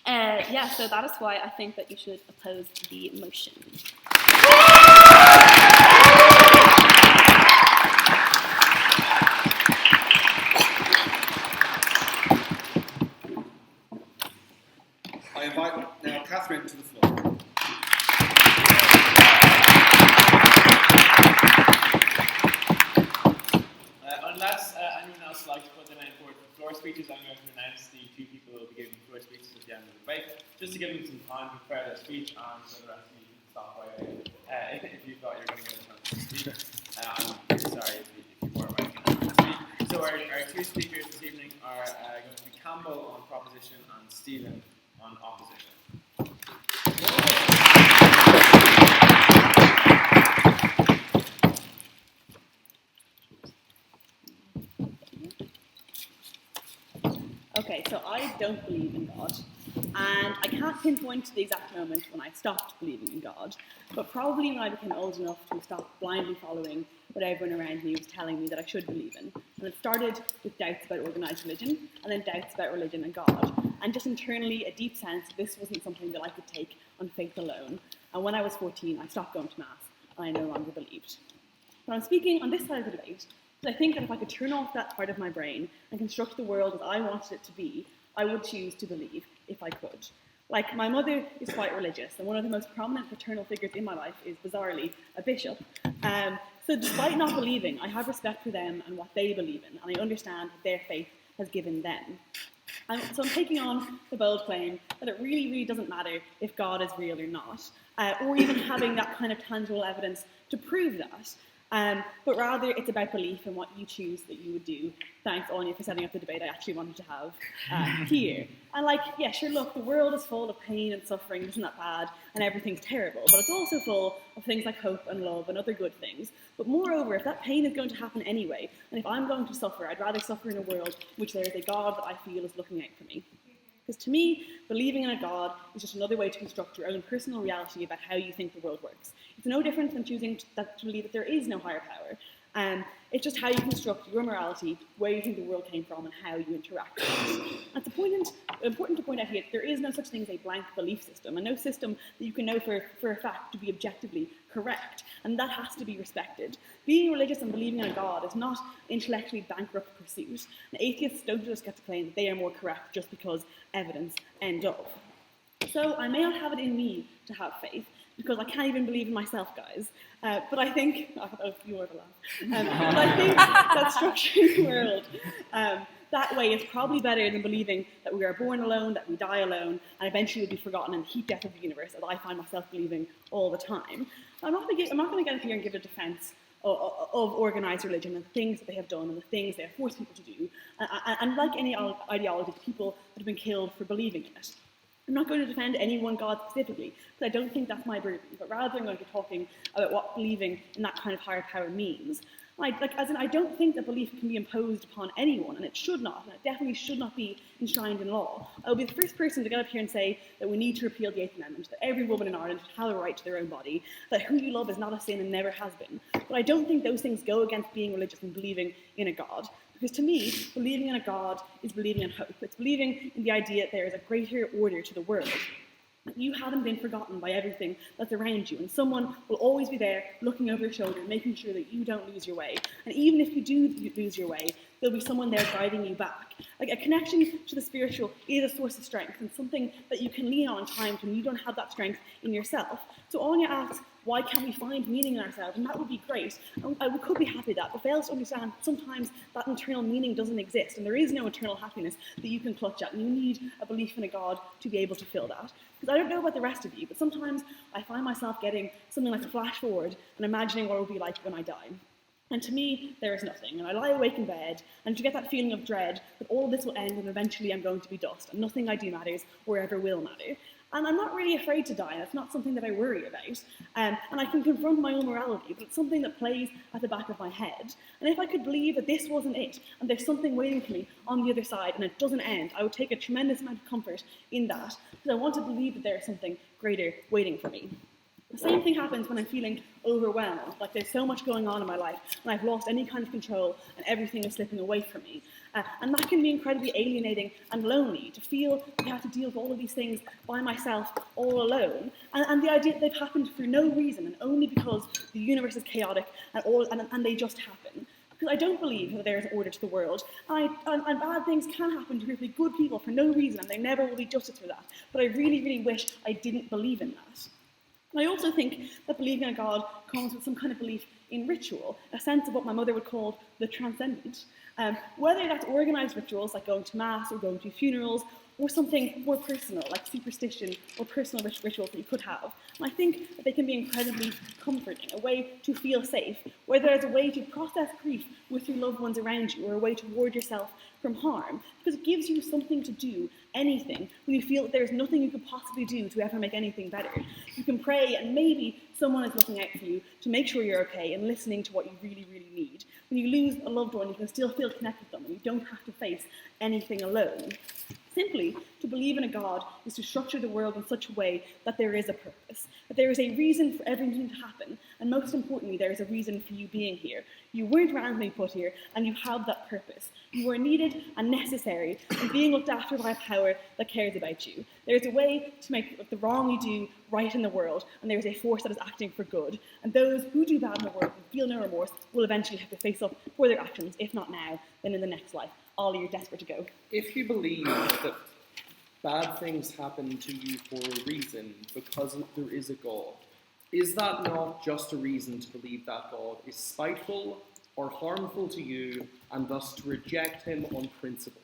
that is why I think that you should oppose the motion. I invite now Catherine to the floor. Unless anyone else would like to put their name forward for floor speeches, I'm going to announce the two people who will be giving floor speeches at the end of the debate, just to give them some time to prepare their speech, and so the rest of you can stop by if you thought you were going to get a chance to speak. I'm sorry if you weren't ready to speak. So our two speakers this evening are going to be Campbell on proposition and Stephen on opposition. Okay, so I don't believe in God, and I can't pinpoint the exact moment when I stopped believing in God, but probably when I became old enough to stop blindly following what everyone around me was telling me that I should believe in. And it started with doubts about organised religion, and then doubts about religion and God, and just internally a deep sense that this wasn't something that I could take on faith alone. And when I was 14, I stopped going to Mass, and I no longer believed. But I'm speaking on this side of the debate, because I think that if I could turn off that part of my brain and construct the world as I wanted it to be, I would choose to believe, if I could. Like, my mother is quite religious, and one of the most prominent paternal figures in my life is, bizarrely, a bishop. So despite not believing, I have respect for them and what they believe in, and I understand what their faith has given them. So I'm taking on the bold claim that it really, really doesn't matter if God is real or not, or even having that kind of tangible evidence to prove that. But rather, it's about belief in what you choose that you would do. Thanks, Anya, for setting up the debate I actually wanted to have here. And look, the world is full of pain and suffering, isn't that bad? And everything's terrible. But it's also full of things like hope and love and other good things. But moreover, if that pain is going to happen anyway, and if I'm going to suffer, I'd rather suffer in a world in which there is a God that I feel is looking out for me. Because to me, believing in a God is just another way to construct your own personal reality about how you think the world works. It's no different than choosing to believe that there is no higher power. It's just how you construct your morality, where you think the world came from, and how you interact with it. It's important to point out here that there is no such thing as a blank belief system, and no system that you can know for a fact to be objectively correct, and that has to be respected. Being religious and believing in a God is not intellectually bankrupt pursuit, and atheists don't just get to claim that they are more correct just because evidence end up. So I may not have it in me to have faith, because I can't even believe in myself, guys. But I think, you were the laugh. But I think that structuring the world that way is probably better than believing that we are born alone, that we die alone, and eventually will be forgotten in the heat death of the universe, as I find myself believing all the time. I'm not going to get up here and give a defense of organised religion and the things that they have done and the things they have forced people to do. And like any ideology, people that have been killed for believing in it. I'm not going to defend any one God specifically, because I don't think that's my burden, but rather I'm going to be talking about what believing in that kind of higher power means. I don't think that belief can be imposed upon anyone, and it should not, and it definitely should not be enshrined in law. I will be the first person to get up here and say that we need to repeal the Eighth Amendment, that every woman in Ireland should have a right to their own body, that who you love is not a sin and never has been. But I don't think those things go against being religious and believing in a God. Because to me, believing in a God is believing in hope. It's believing in the idea that there is a greater order to the world. That you haven't been forgotten by everything that's around you, and someone will always be there looking over your shoulder, making sure that you don't lose your way. And even if you do lose your way, there'll be someone there guiding you back. Like, a connection to the spiritual is a source of strength and something that you can lean on in times when you don't have that strength in yourself. So Anya asks, why can't we find meaning in ourselves? And that would be great. And we could be happy with that, but fails to understand sometimes that internal meaning doesn't exist, and there is no internal happiness that you can clutch at, and you need a belief in a God to be able to fill that. Because I don't know about the rest of you, but sometimes I find myself getting something like a flash forward and imagining what it will be like when I die. And to me, there is nothing. And I lie awake in bed, and you get that feeling of dread that all of this will end and eventually I'm going to be dust, and nothing I do matters or ever will matter. And I'm not really afraid to die, and it's not something that I worry about. And I can confront my own morality, but it's something that plays at the back of my head. And if I could believe that this wasn't it, and there's something waiting for me on the other side, and it doesn't end, I would take a tremendous amount of comfort in that, because I want to believe that there is something greater waiting for me. The same thing happens when I'm feeling overwhelmed, like there's so much going on in my life, and I've lost any kind of control, and everything is slipping away from me. And that can be incredibly alienating and lonely, to feel that I have to deal with all of these things by myself, all alone. And the idea that they've happened for no reason, and only because the universe is chaotic, and they just happen. Because I don't believe that there is order to the world, and bad things can happen to really good people for no reason, and there never will be justice for that. But I really, really wish I didn't believe in that. And I also think that believing in a God comes with some kind of belief in ritual, a sense of what my mother would call the transcendent. Whether that's organised rituals like going to mass or going to funerals, or something more personal like superstition or personal rituals that you could have. And I think that they can be incredibly comforting, a way to feel safe, whether it's a way to process grief with your loved ones around you, or a way to ward yourself from harm, because it gives you something to do, anything, when you feel that there's nothing you could possibly do to ever make anything better. You can pray, and maybe someone is looking out for you to make sure you're okay and listening to what you really, really need. When you lose a loved one, you can still feel connected with them, and you don't have to face anything alone. Simply, to believe in a God is to structure the world in such a way that there is a purpose, that there is a reason for everything to happen, and most importantly, there is a reason for you being here. You weren't randomly put here, and you have that purpose. You are needed and necessary, and being looked after by a power that cares about you. There is a way to make the wrong you do right in the world, and there is a force that is acting for good. And those who do bad in the world and feel no remorse will eventually have to face up for their actions, if not now, then in the next life. Ollie, you're desperate to go. If you believe that bad things happen to you for a reason because there is a God, is that not just a reason to believe that God is spiteful or harmful to you, and thus to reject him on principle?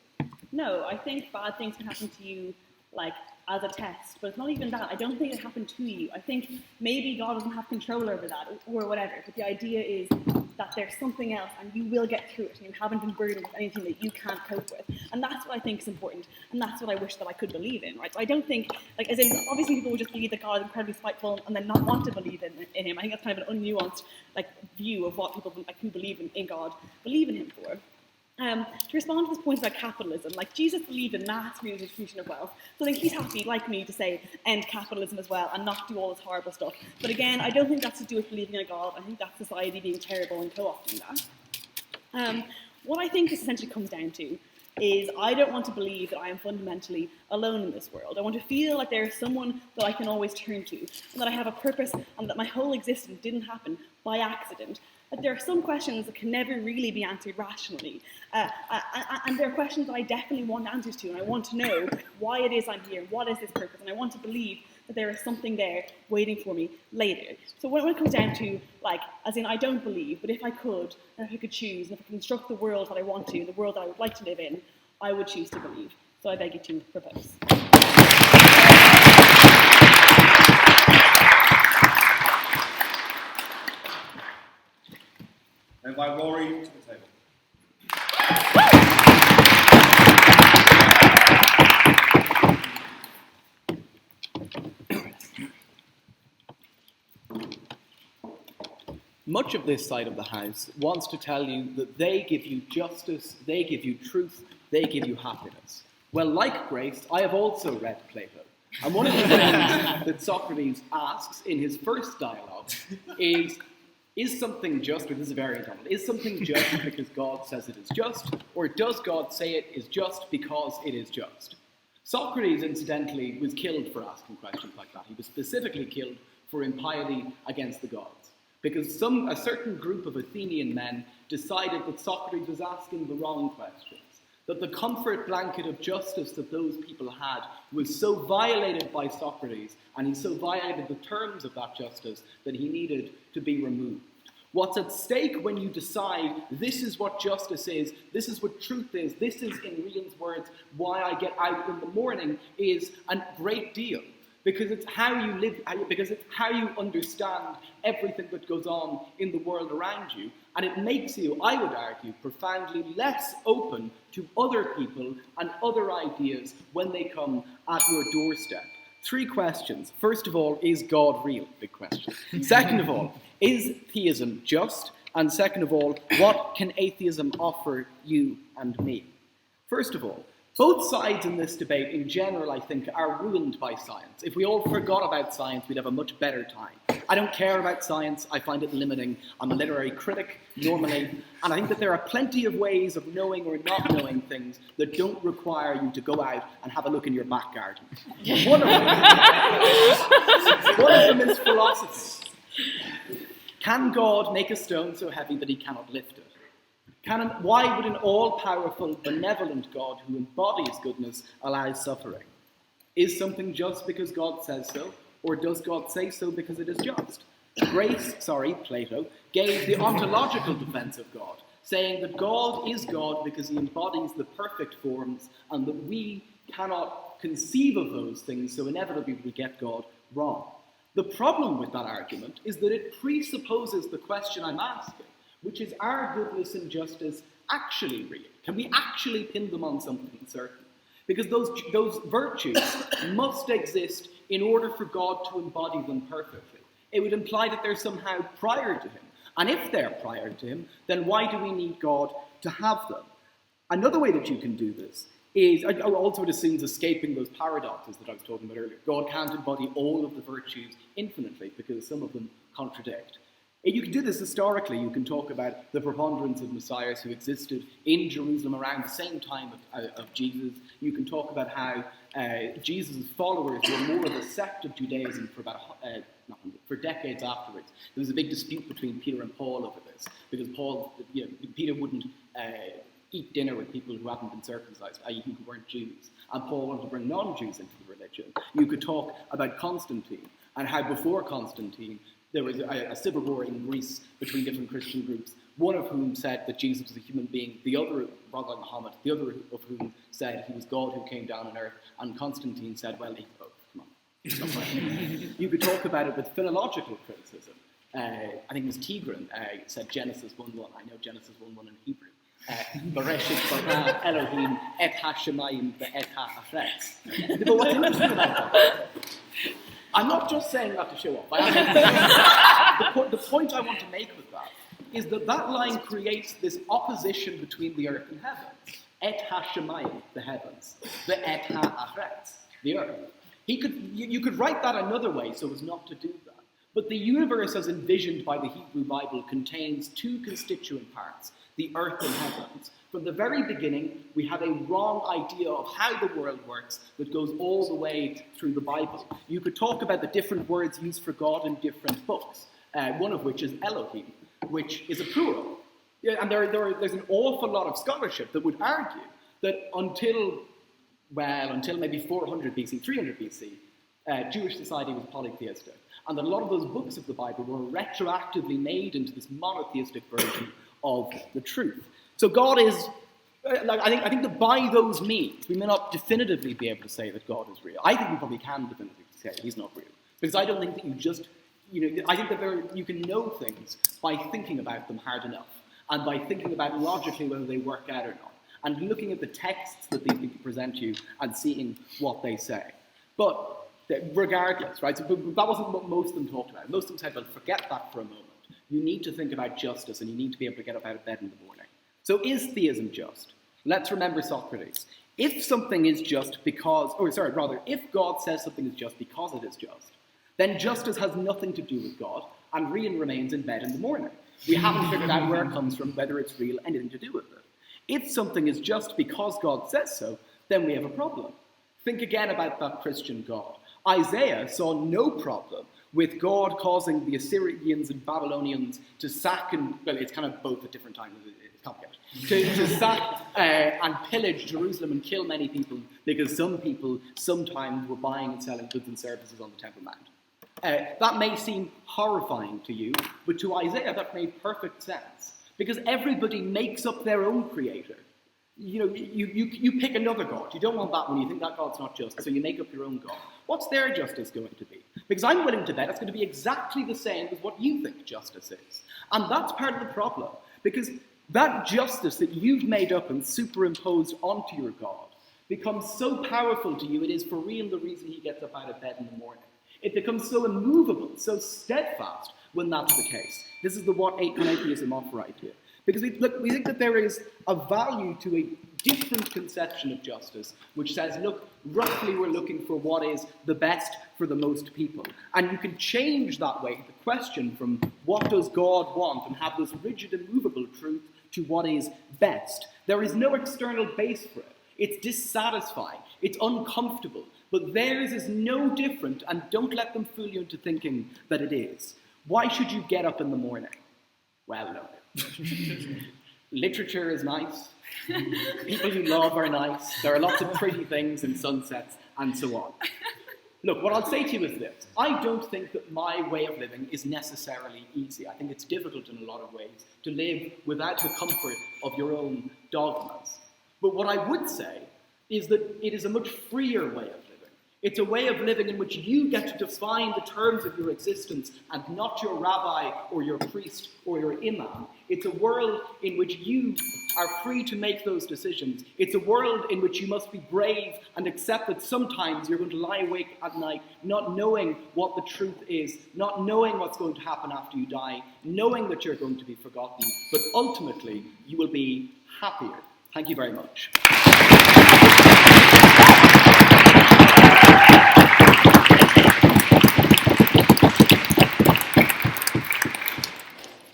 No, I think bad things can happen to you, like, as a test, but it's not even that. I don't think it happened to you. I think maybe God doesn't have control over that, or whatever, but the idea is that there's something else, and you will get through it, and you haven't been burdened with anything that you can't cope with. And that's what I think is important, and that's what I wish that I could believe in, right? So I don't think, like, as in, obviously people will just believe that God is incredibly spiteful and then not want to believe in him. I think that's kind of an unnuanced, like, view of what people, like, who believe in God, believe in him for. To respond to this point about capitalism, like Jesus believed in mass redistribution of wealth, so I think he's happy, like me, to say end capitalism as well and not do all this horrible stuff. But again, I don't think that's to do with believing in a God. I think that's society being terrible and co-opting that. What I think this essentially comes down to is I don't want to believe that I am fundamentally alone in this world. I want to feel like there is someone that I can always turn to, and that I have a purpose, and that my whole existence didn't happen by accident. That there are some questions that can never really be answered rationally, and there are questions that I definitely want answers to, and I want to know why it is I'm here, what is this purpose, and I want to believe that there is something there waiting for me later. So when it comes down to, like, as in I don't believe, but if I could, and if I could choose, and if I could construct the world that I want to, the world that I would like to live in, I would choose to believe. So I beg you to propose. And by Rory to the table. Much of this side of the house wants to tell you that they give you justice, they give you truth, they give you happiness. Well, like Grace, I have also read Plato. And one of the things that Socrates asks in his first dialogue is something just, or this is a variant on it, is something just because God says it is just, or does God say it is just because it is just? Socrates, incidentally, was killed for asking questions like that. He was specifically killed for impiety against the gods, because a certain group of Athenian men decided that Socrates was asking the wrong questions, that the comfort blanket of justice that those people had was so violated by Socrates, and he so violated the terms of that justice that he needed to be removed. What's at stake when you decide this is what justice is, this is what truth is, this is, in Rian's words, why I get out in the morning, is a great deal. Because it's how you live, because it's how you understand everything that goes on in the world around you. And it makes you, I would argue, profoundly less open to other people and other ideas when they come at your doorstep. 3 questions. First of all, is God real? Big question. Second of all, is theism just? And second of all, what can atheism offer you and me? First of all, both sides in this debate, in general, I think, are ruined by science. If we all forgot about science, we'd have a much better time. I don't care about science. I find it limiting. I'm a literary critic, normally. And I think that there are plenty of ways of knowing or not knowing things that don't require you to go out and have a look in your back garden. One of them is philosophy. Can God make a stone so heavy that he cannot lift it? Why would an all-powerful, benevolent God who embodies goodness allow suffering? Is something just because God says so, or does God say so because it is just? Plato, gave the ontological defense of God, saying that God is God because he embodies the perfect forms, and that we cannot conceive of those things, so inevitably we get God wrong. The problem with that argument is that it presupposes the question I'm asking, which is, are goodness and justice actually real? Can we actually pin them on something certain? Because those virtues must exist in order for God to embody them perfectly. It would imply that they're somehow prior to him. And if they're prior to him, then why do we need God to have them? Another way that you can do this is, also it assumes escaping those paradoxes that I was talking about earlier. God can't embody all of the virtues infinitely because some of them contradict. You can do this historically. You can talk about the preponderance of messiahs who existed in Jerusalem around the same time of Jesus. You can talk about how Jesus' followers were more of a sect of Judaism for decades afterwards. There was a big dispute between Peter and Paul over this, because Peter wouldn't eat dinner with people who hadn't been circumcised, i.e. who weren't Jews, and Paul wanted to bring non-Jews into the religion. You could talk about Constantine, and how before Constantine, there was a civil war in Greece between different Christian groups, one of whom said that Jesus was a human being, the other, rather like Muhammad, the other of whom said he was God who came down on earth, and Constantine said, well, come on. You could talk about it with philological criticism. I think it was Tigran said Genesis 1:1. I know Genesis 1:1 in Hebrew. Bereshit bara Elohim et ha-shemayim ve'et ha-haaretz. But what's interesting about that, I'm not just saying that to show off. The point I want to make with that is that that line creates this opposition between the earth and heaven. Et ha-shemayim, the heavens. The et ha-aretz, the earth. You could write that another way so as not to do that. But the universe as envisioned by the Hebrew Bible contains two constituent parts, the earth and heavens. From the very beginning, we have a wrong idea of how the world works that goes all the way through the Bible. You could talk about the different words used for God in different books, one of which is Elohim, which is a plural. Yeah, and there's an awful lot of scholarship that would argue that until maybe 400 BC, 300 BC, Jewish society was polytheistic. And that a lot of those books of the Bible were retroactively made into this monotheistic version of the truth. So God is, I think that by those means, we may not definitively be able to say that God is real. I think we probably can definitively say he's not real. Because I don't think that I think that you can know things by thinking about them hard enough. And by thinking about logically whether they work out or not. And looking at the texts that these people present you and seeing what they say. But regardless, right, so that wasn't what most of them talked about. Most of them said, well, forget that for a moment. You need to think about justice and you need to be able to get up out of bed in the morning. So is theism just? Let's remember Socrates. If something is just because, if God says something is just because it is just, then justice has nothing to do with God and Rian remains in bed in the morning. We haven't figured out where it comes from, whether it's real, anything to do with it. If something is just because God says so, then we have a problem. Think again about that Christian God. Isaiah saw no problem with God causing the Assyrians and Babylonians to sack it's kind of both at different times, it's complicated, to sack and pillage Jerusalem and kill many people because some people sometimes were buying and selling goods and services on the Temple Mount. That may seem horrifying to you, but to Isaiah that made perfect sense. Because everybody makes up their own creator. You pick another God. You don't want that one. You think that God's not just, so you make up your own God. What's their justice going to be? Because I'm willing to bet it's going to be exactly the same as what you think justice is. And that's part of the problem. Because that justice that you've made up and superimposed onto your God becomes so powerful to you, it is for real the reason he gets up out of bed in the morning. It becomes so immovable, so steadfast when that's the case. This is the what atheism offer idea. Because we think that there is a value to a different conception of justice, which says, look, roughly we're looking for what is the best for the most people. And you can change that way the question from what does God want and have this rigid, immovable truth to what is best. There is no external base for it. It's dissatisfying. It's uncomfortable. But theirs is no different, and don't let them fool you into thinking that it is. Why should you get up in the morning? Well, look. Literature is nice. People you love are nice. There are lots of pretty things and sunsets and so on. Look, what I'll say to you is this. I don't think that my way of living is necessarily easy. I think it's difficult in a lot of ways to live without the comfort of your own dogmas. But what I would say is that it is a much freer way of living. It's a way of living in which you get to define the terms of your existence and not your rabbi or your priest or your imam. It's a world in which you are free to make those decisions. It's a world in which you must be brave and accept that sometimes you're going to lie awake at night not knowing what the truth is, not knowing what's going to happen after you die, knowing that you're going to be forgotten, but ultimately you will be happier. Thank you very much.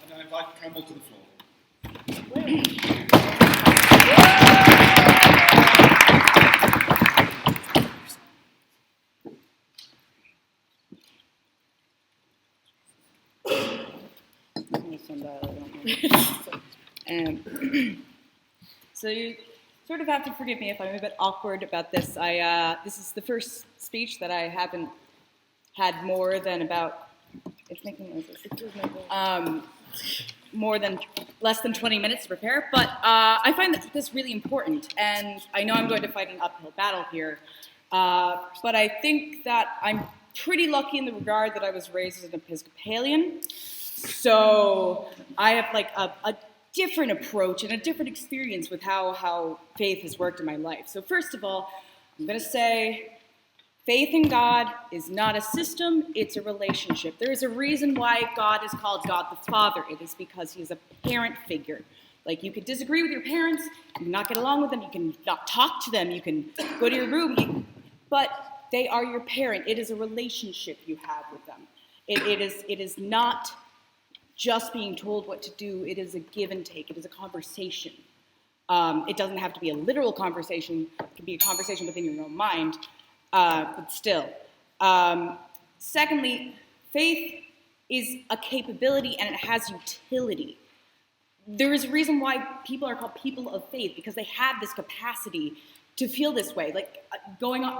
And I invite Campbell to the floor. So you sort of have to forgive me if I'm a bit awkward about this. This is the first speech that I haven't had more than about, it's making noises, less than 20 minutes to prepare, but I find this really important, and I know I'm going to fight an uphill battle here, but I think that I'm pretty lucky in the regard that I was raised as an Episcopalian, so I have like a different approach and a different experience with how faith has worked in my life. So first of all, I'm going to say Faith in God is not a system, it's a relationship. There is a reason why God is called God the Father. It is because he is a parent figure. Like, you could disagree with your parents, you can not get along with them, you can not talk to them, you can go to your room, but they are your parent. It is a relationship you have with them. It is not just being told what to do, it is a give and take, it is a conversation. It doesn't have to be a literal conversation, it can be a conversation within your own mind, but still. Secondly, faith is a capability and it has utility. There is a reason why people are called people of faith, because they have this capacity to feel this way. Like,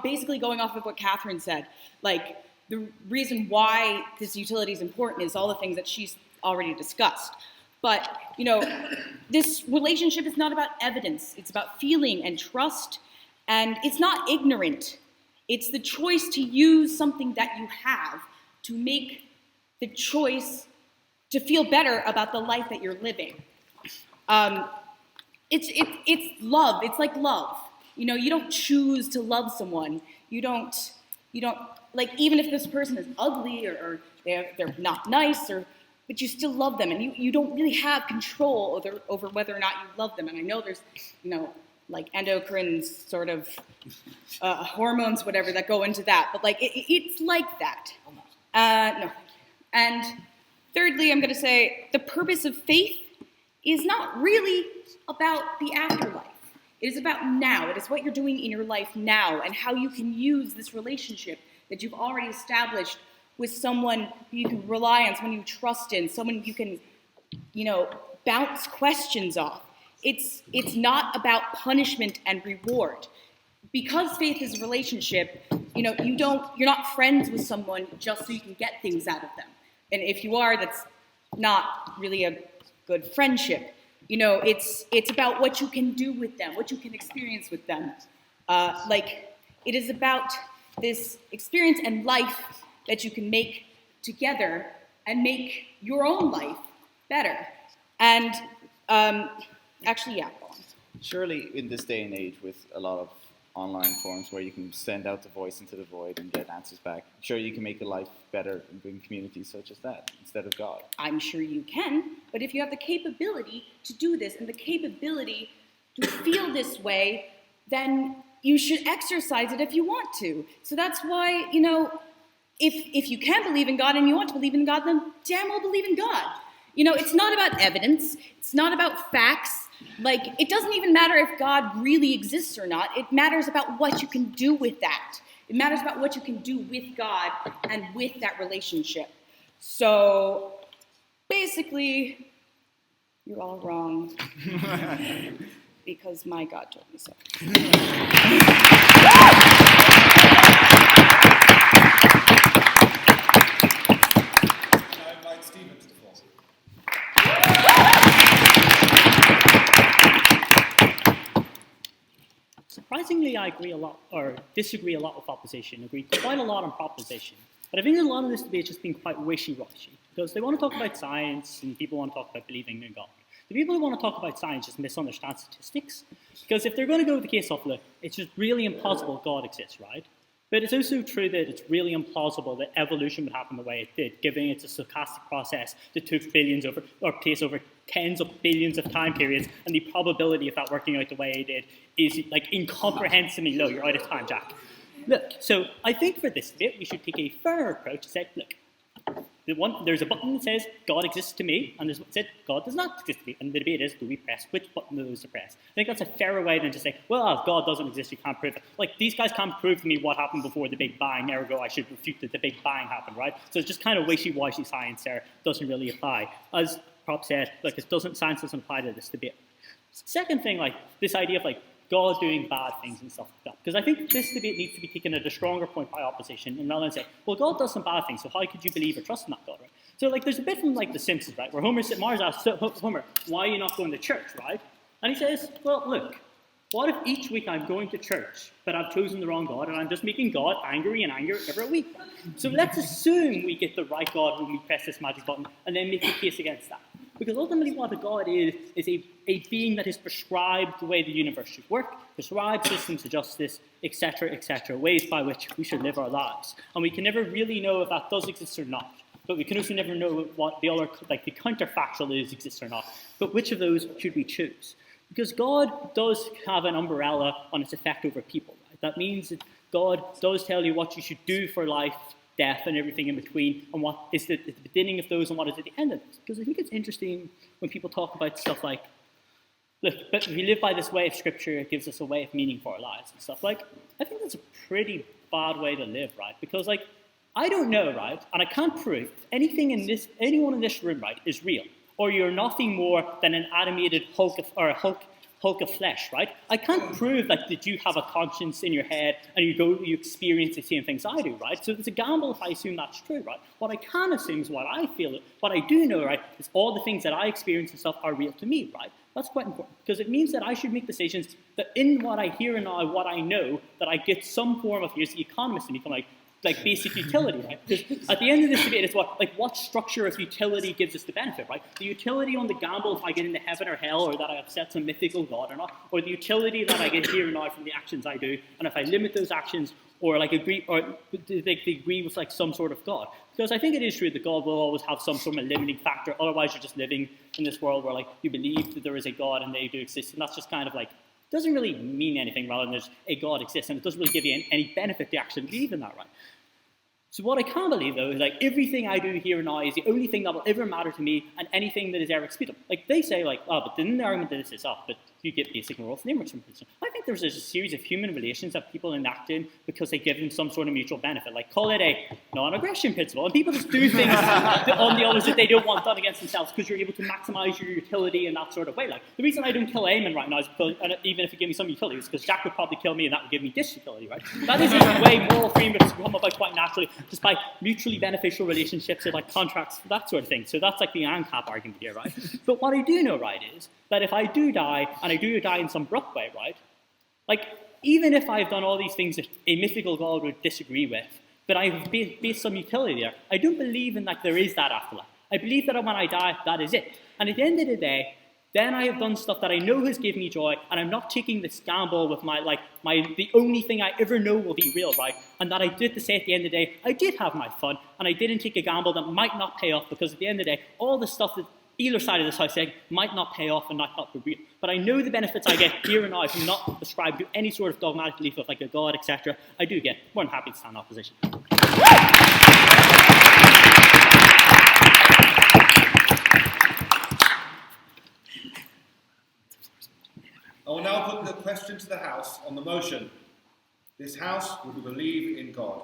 basically going off of what Catherine said, like, the reason why this utility is important is all the things that she's already discussed. But, you know, this relationship is not about evidence. It's about feeling and trust, and it's not ignorant. It's the choice to use something that you have to make the choice to feel better about the life that you're living. It's love. It's like love. You know, you don't choose to love someone. You don't like, even if this person is ugly or they're not nice, but you still love them, and you don't really have control over whether or not you love them. And I know there's, you know, like endocrine sort of hormones, whatever, that go into that, but like it's like that. No. And thirdly, I'm going to say the purpose of faith is not really about the afterlife. It is about now. It is what you're doing in your life now and how you can use this relationship that you've already established with someone who you can rely on, someone you trust in, someone you can, you know, bounce questions off. It's not about punishment and reward. Because faith is a relationship, you know, you're not friends with someone just so you can get things out of them. And if you are, that's not really a good friendship. You know, it's about what you can do with them, what you can experience with them. Like, it is about this experience and life that you can make together and make your own life better. And actually, yeah, go on. Surely in this day and age with a lot of online forums where you can send out the voice into the void and get answers back, sure, you can make a life better in communities such as that instead of God. I'm sure you can, but if you have the capability to do this and the capability to feel this way, then you should exercise it if you want to. So that's why, you know, if you can believe in God and you want to believe in God, then damn well believe in God. You know, it's not about evidence. It's not about facts. Like, it doesn't even matter if God really exists or not. It matters about what you can do with that. It matters about what you can do with God and with that relationship. So, basically, you're all wrong. Because my God told me so. Surprisingly, I agree a lot, or disagree a lot with opposition, agree quite a lot on proposition. But I think a lot of this debate has just been quite wishy-washy, because they want to talk about science, and people want to talk about believing in God. The people who want to talk about science just misunderstand statistics, because if they're going to go with the case of, look, it's just really impossible God exists, right? But it's also true that it's really implausible that evolution would happen the way it did, given it's a stochastic process that took billions over, or takes over tens of billions of time periods, and the probability of that working out the way it did is like incomprehensibly low. You're out of time, Jack. Look, so I think for this bit, we should take a fairer approach and say, look, there's a button that says God exists to me, and there's one that says God does not exist to me. And the debate is, do we press which button do we press? I think that's a fairer way than to say, well, if God doesn't exist, you can't prove it. Like, these guys can't prove to me what happened before the Big Bang, ergo I should refute that the Big Bang happened, right? So it's just kind of wishy-washy science there, doesn't really apply. As Prop said, like, science doesn't apply to this debate. Second thing, like, this idea of, like, God doing bad things and stuff like that. Because I think this debate needs to be taken at a stronger point by opposition, and rather than say, well, God does some bad things, so how could you believe or trust in that God, right? So, like, there's a bit from, like, The Simpsons, right, where Marge asks Homer, why are you not going to church, right? And he says, well, look, what if each week I'm going to church, but I've chosen the wrong God, and I'm just making God angry and angrier every week? So let's assume we get the right God when we press this magic button, and then make a case against that. Because ultimately what a God is a being that is prescribed the way the universe should work, prescribed systems of justice, etc., ways by which we should live our lives. And we can never really know if that does exist or not. But we can also never know what the other, like the counterfactual is, exists or not. But which of those should we choose? Because God does have an umbrella on its effect over people. Right? That means that God does tell you what you should do for life, death, and everything in between, and what is the beginning of those and what is at the end of those. Because I think it's interesting when people talk about stuff like, look, but if we live by this way of Scripture, it gives us a way of meaning for our lives and stuff. Like, I think that's a pretty bad way to live, right? Because, like, I don't know, right, and I can't prove if anything in this, anyone in this room, right, is real, or you're nothing more than an animated hulk of flesh, right? I can't prove that you have a conscience in your head and you experience the same things I do, right? So it's a gamble if I assume that's true, right? What I can assume is what I feel, what I do know, right, is all the things that I experience and stuff are real to me, right? That's quite important because it means that I should make decisions that in what I hear and now, what I know, that I get some form of, here's the economist and become like basic utility, right? Because at the end of this debate, it's what structure of utility gives us the benefit, right? The utility on the gamble if I get into heaven or hell, or that I upset some mythical god or not, or the utility that I get here and now from the actions I do, and if I limit those actions, or agree with some sort of God. Because I think it is true that God will always have some sort of limiting factor. Otherwise, you're just living in this world where you believe that there is a God and they do exist, and that's just kind of doesn't really mean anything rather than there's a God exists, and it doesn't really give you any benefit to actually believe in that, right? So what I can believe, though, is everything I do here and now is the only thing that will ever matter to me, and anything that is ever expedable. They say, but then the argument that this is up, but you get basic moral frameworks from prison. I think there's a series of human relations that people enact in because they give them some sort of mutual benefit. Call it a non-aggression principle. And people just do things on the others that they don't want done against themselves because you're able to maximize your utility in that sort of way. The reason I don't kill Eamon right now is because, and even if it gave me some utility, is because Jack would probably kill me and that would give me disutility, right? That is a way moral frameworks come about quite naturally, just by mutually beneficial relationships or contracts, that sort of thing. So that's the ANCAP argument here, right? But what I do know, right, is that if I do die, and I do die in some abrupt way, right? Even if I've done all these things that a mythical God would disagree with, but I've based some utility there, I don't believe in there is that afterlife. I believe that when I die, that is it. And at the end of the day, then I have done stuff that I know has given me joy, and I'm not taking this gamble with the only thing I ever know will be real, right? And that I did to say at the end of the day, I did have my fun, and I didn't take a gamble that might not pay off, because at the end of the day, all the stuff that either side of this house saying might not pay off and might not be real. But I know the benefits I get here and now if I'm not prescribed to any sort of dogmatic belief of a God, etc. I do get more than happy to stand in opposition. I will now put the question to the House on the motion. This House will believe in God.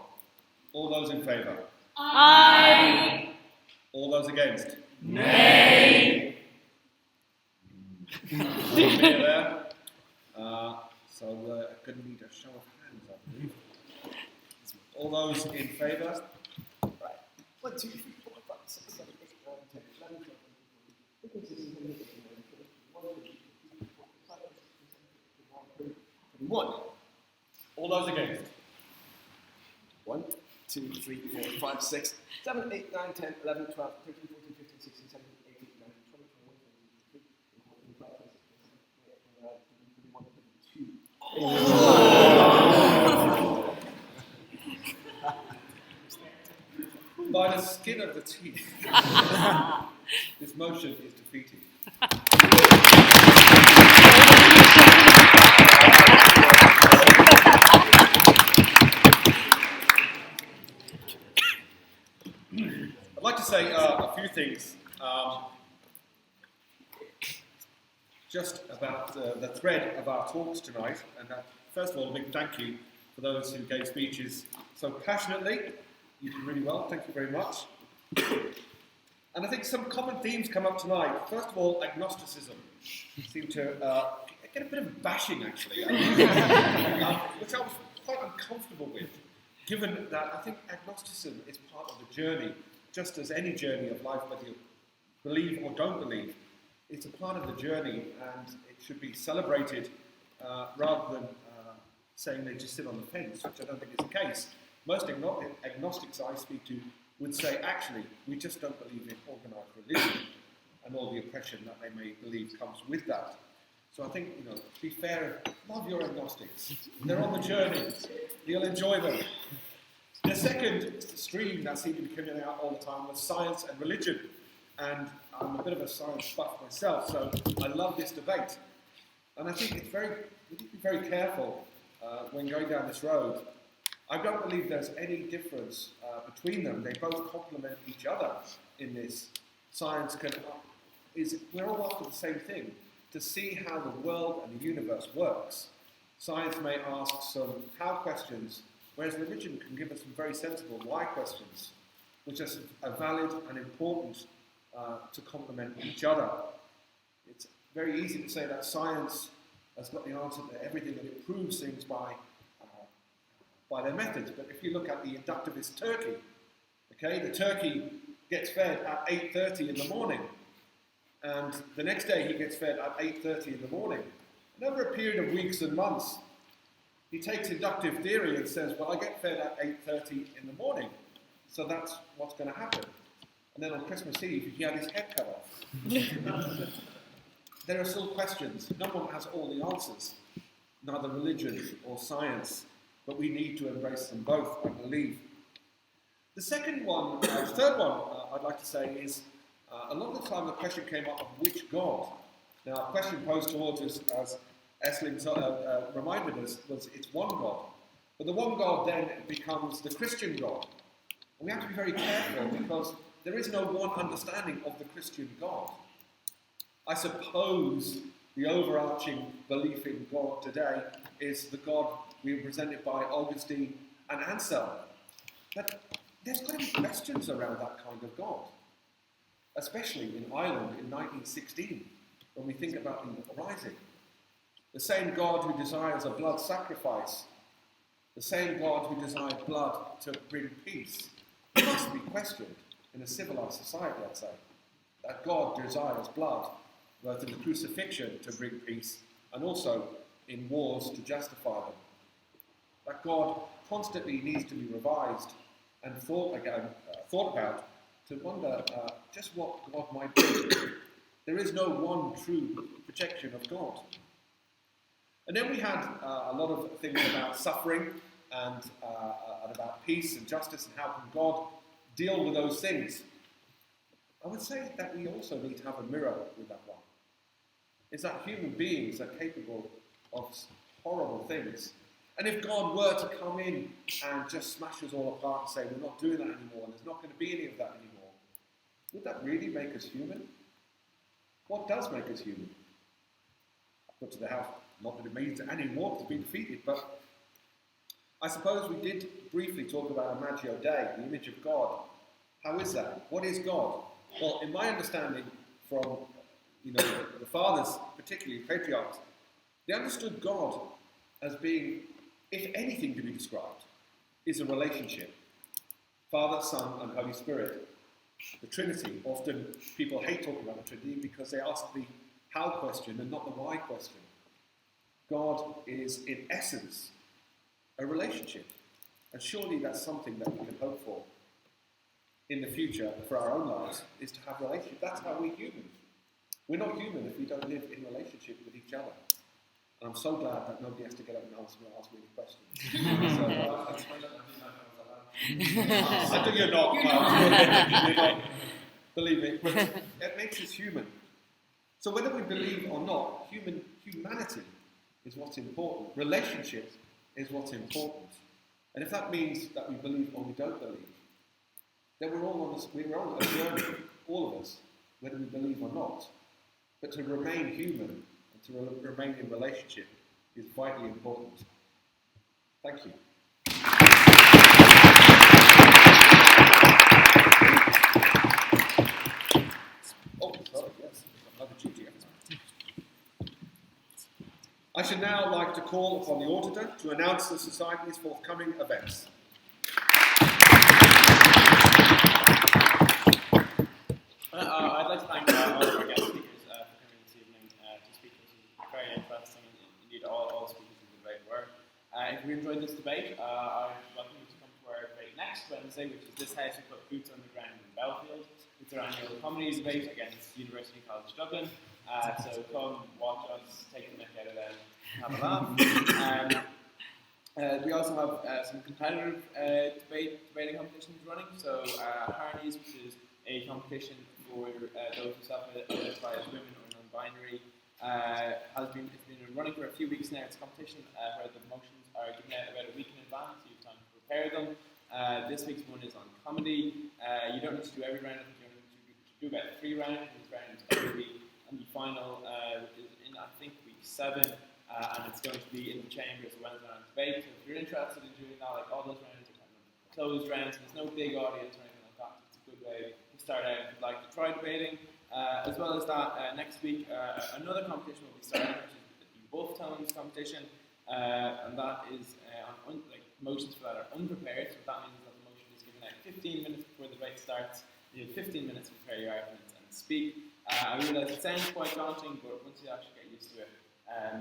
All those in favour? Aye. All those against? Nay. There. So we're going to need a show of hands, I believe. All those in favour? Right. 1, 2, 3, 4, 5, 6, 7, 8, 9, 10, 11, 12, 13, 14, 15, 21. All those against? 1, 2, 3, 4, 5, 6, 7, 8, 9, 10, 11, 12, 13, 14, 15, 16, 17, 18, 19, 20, 21, 22. By the skin of the teeth, this motion is defeated. I'd like to say a few things just about the thread of our talks tonight. And first of all, a big thank you for those who gave speeches so passionately. You did really well, thank you very much. And I think some common themes come up tonight. First of all, agnosticism seemed to get a bit of bashing, actually, which I was quite uncomfortable with, given that I think agnosticism is part of the journey, just as any journey of life, whether you believe or don't believe. It's a part of the journey, and it should be celebrated rather than saying they just sit on the fence, which I don't think is the case. Most agnostics I speak to would say, actually, we just don't believe in organised religion. and all the oppression that they may believe comes with that. So I think, be fair, love your agnostics. They're on the journey. You'll enjoy them. The second stream that seemed to be coming out all the time was science and religion. And I'm a bit of a science buff myself, so I love this debate. And I think we need to be very careful when going down this road. I don't believe there's any difference between them. They both complement each other in this. We're all after the same thing, to see how the world and the universe works. Science may ask some how questions, whereas religion can give us some very sensible why questions, which are valid and important to complement each other. It's very easy to say that science has got the answer to everything, and it proves things by their methods. But if you look at the inductivist turkey, okay, the turkey gets fed at 8:30 in the morning, and the next day he gets fed at 8:30 in the morning. And over a period of weeks and months, he takes inductive theory and says, well, I get fed at 8:30 in the morning, so that's what's going to happen. And then on Christmas Eve, he had his head cut off. There are still questions. No one has all the answers, neither religion or science, but we need to embrace them both, I believe. The third one I'd like to say is, a lot of the time the question came up of which God. Now, a question posed towards us, as Esslin reminded us, was it's one God. But the one God then becomes the Christian God. And we have to be very careful, because there is no one understanding of the Christian God. I suppose the overarching belief in God today is the God represented by Augustine and Anselm. But there's got to be questions around that kind of God, especially in Ireland in 1916, when we think about the Rising. The same God who desires a blood sacrifice, the same God who desired blood to bring peace, must be questioned in a civilized society, I'd say. That God desires blood, both in the crucifixion to bring peace, and also in wars to justify them. That God constantly needs to be revised and thought about to wonder just what God might be. There is no one true projection of God. And then we had a lot of things about suffering and about peace and justice, and how can God deal with those things. I would say that we also need to have a mirror with that one. It's that human beings are capable of horrible things. And if God were to come in and just smash us all apart and say, we're not doing that anymore, and there's not going to be any of that anymore, would that really make us human? What does make us human? I put to the house, not that it means any more to be defeated, but I suppose we did briefly talk about Imago Dei, the image of God. How is that? What is God? Well, in my understanding from the fathers, particularly patriarchs, they understood God as being, if anything to be described, is a relationship. Father, Son, and Holy Spirit. The Trinity. Often people hate talking about the Trinity because they ask the how question and not the why question. God is, in essence, a relationship. And surely that's something that we can hope for in the future for our own lives, is to have a relationship. That's how we're human. We're not human if we don't live in relationship with each other. And I'm so glad that nobody has to get up and ask me any questions. I think you're not. You're not. Believe me. But it makes us human. So whether we believe or not, humanity is what's important. Relationship is what's important. And if that means that we believe or we don't believe, then we're all on a journey, all of us, whether we believe or not. But to remain human and to remain in relationship is vitally important. Thank you. Oh, sorry, yes, another duty. I should now like to call upon the auditor to announce the Society's forthcoming events. I'd like to thank all of our guest speakers for coming this evening to speak to us. It was very interesting, and indeed all speakers in the debate were. If you enjoyed this debate, I welcome you to come to our debate next next Wednesday, which is this house, we put Boots on the Ground in Belfield. It's our annual comedy debate against University College Dublin. So come, watch us, take the mick out of them, have a laugh. We also have some competitive debating competitions running. So Harney's, which is a competition for those who self-identify as women or non-binary, it's been running for a few weeks now. It's a competition where the motions are given out about a week in advance, so you have time to prepare them. This week's one is on comedy. You don't need to do every round, you only need to do about 3 rounds, this round every week. And the final is in, I think, week 7, and it's going to be in the chamber as a Wednesday night debate. So if you're interested in doing that, like all those rounds are kind of closed rounds, there's no big audience or anything like that. It's a good way to start out if you'd like to try debating. As well as that, next week, another competition will be starting, which is the Wolf Tones competition, and that is on motions for that are unprepared, so that means that the motion is given out 15 minutes before the debate starts. You have 15 minutes to prepare your arguments and speak. I realise it sounds quite daunting, but once you actually get used to it,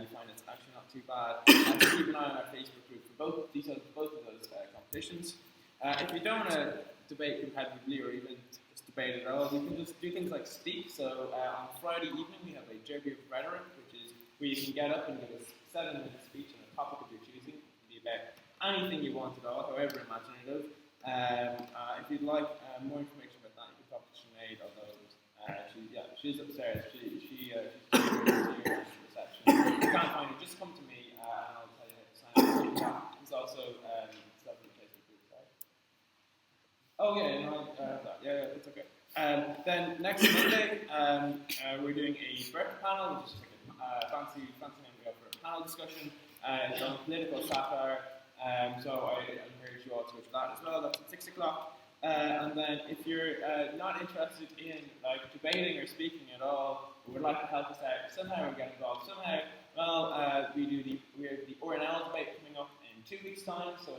you find it's actually not too bad. So keep an eye on our Facebook group for both details of both of those competitions. If you don't want to debate competitively or even just debate at all, you can just do things like speak. So on Friday evening, we have a Derby of Rhetoric, which is where you can get up and give a 7-minute speech on a topic of your choosing. It can be about anything you want at all, however imaginative. If you'd like more information about that, you can talk to Sinead, although she's upstairs. She's here at the reception. If you can't find her, just come to me and I'll tell you how to sign up. There's also stuff in the Facebook group, right? Oh yeah, no, it's okay. Then next Monday, we're doing a birth panel, which is like a fancy name we go for a panel discussion. It's on political satire. So I encourage you all to go to that as well. That's at 6 o'clock. And then if you're not interested in debating or speaking at all, or would like to help us out somehow or get involved somehow, well, we have the ORNL debate coming up in 2 weeks' time. So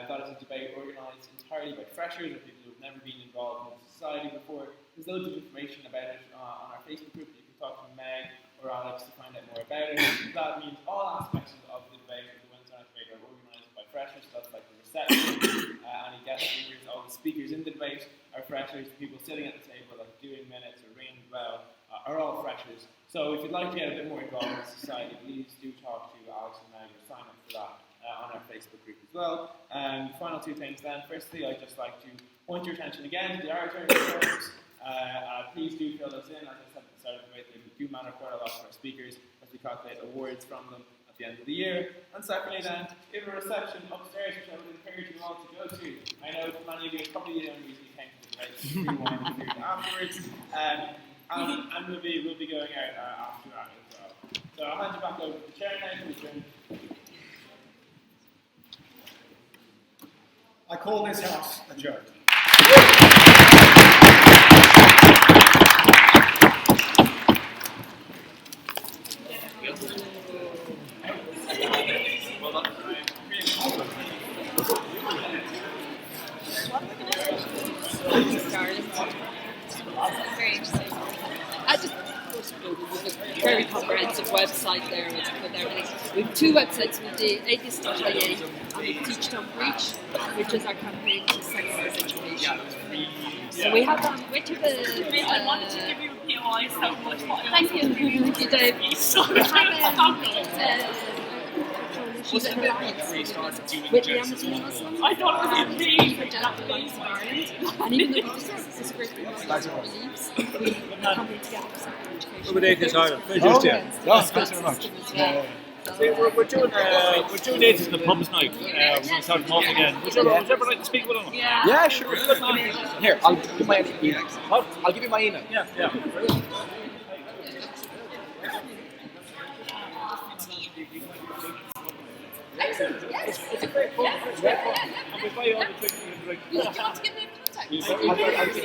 that is a debate organised entirely by freshers or people who have never been involved in society before. There's loads of information about it on our Facebook group. You can talk to Meg or Alex to find out more about it. That means all aspects of the debate, of the Wednesday night debate, are organised by freshers. So that's like the reception, any guest speakers, all the speakers in the debate are freshers. The people sitting at the table, like doing minutes or ringing the bell, are all freshers. So if you'd like to get a bit more involved in society, please do talk to Alex and Meg or sign up for that on our Facebook group as well. Final 2 things then. Firstly, I'd just like to point your attention again to the oratory forums. Please do fill those in. As I said at the start of the debate, they do matter quite a lot to our speakers as we calculate awards from them at the end of the year. And secondly then, we have a reception upstairs which I would encourage you all to go to. I know many of you probably don't usually came to the debate, so you want to do it afterwards. And we'll be going out after that as well. So I'll hand you back over to the chair now to adjourn. I call this house adjourned. Very interesting. I just very comprehensive website there with everything. We have 2 websites. We have the atheist.ie and the Teach Don't Preach, which is our campaign to secularize education. So we have which of the I wanted to give you a POI so much. Thank you. Thank you, Dave. We have Was it a bit before you started doing with the Amazon Muslims? I thought it was really for Japanese in Ireland. And even though this group of Muslims believes, we come together for secular education. With Atheist Ireland. Thanks very much. We're doing Atheist in the pubs night. We're going to start them off again. Would you ever like to speak with them? Yeah, sure. Here, I'll give you my email. I'll give you my email. Yeah. Excellent, yes. It's a great pub. And we buy all the drinks. You want to give me a contact? I'll give you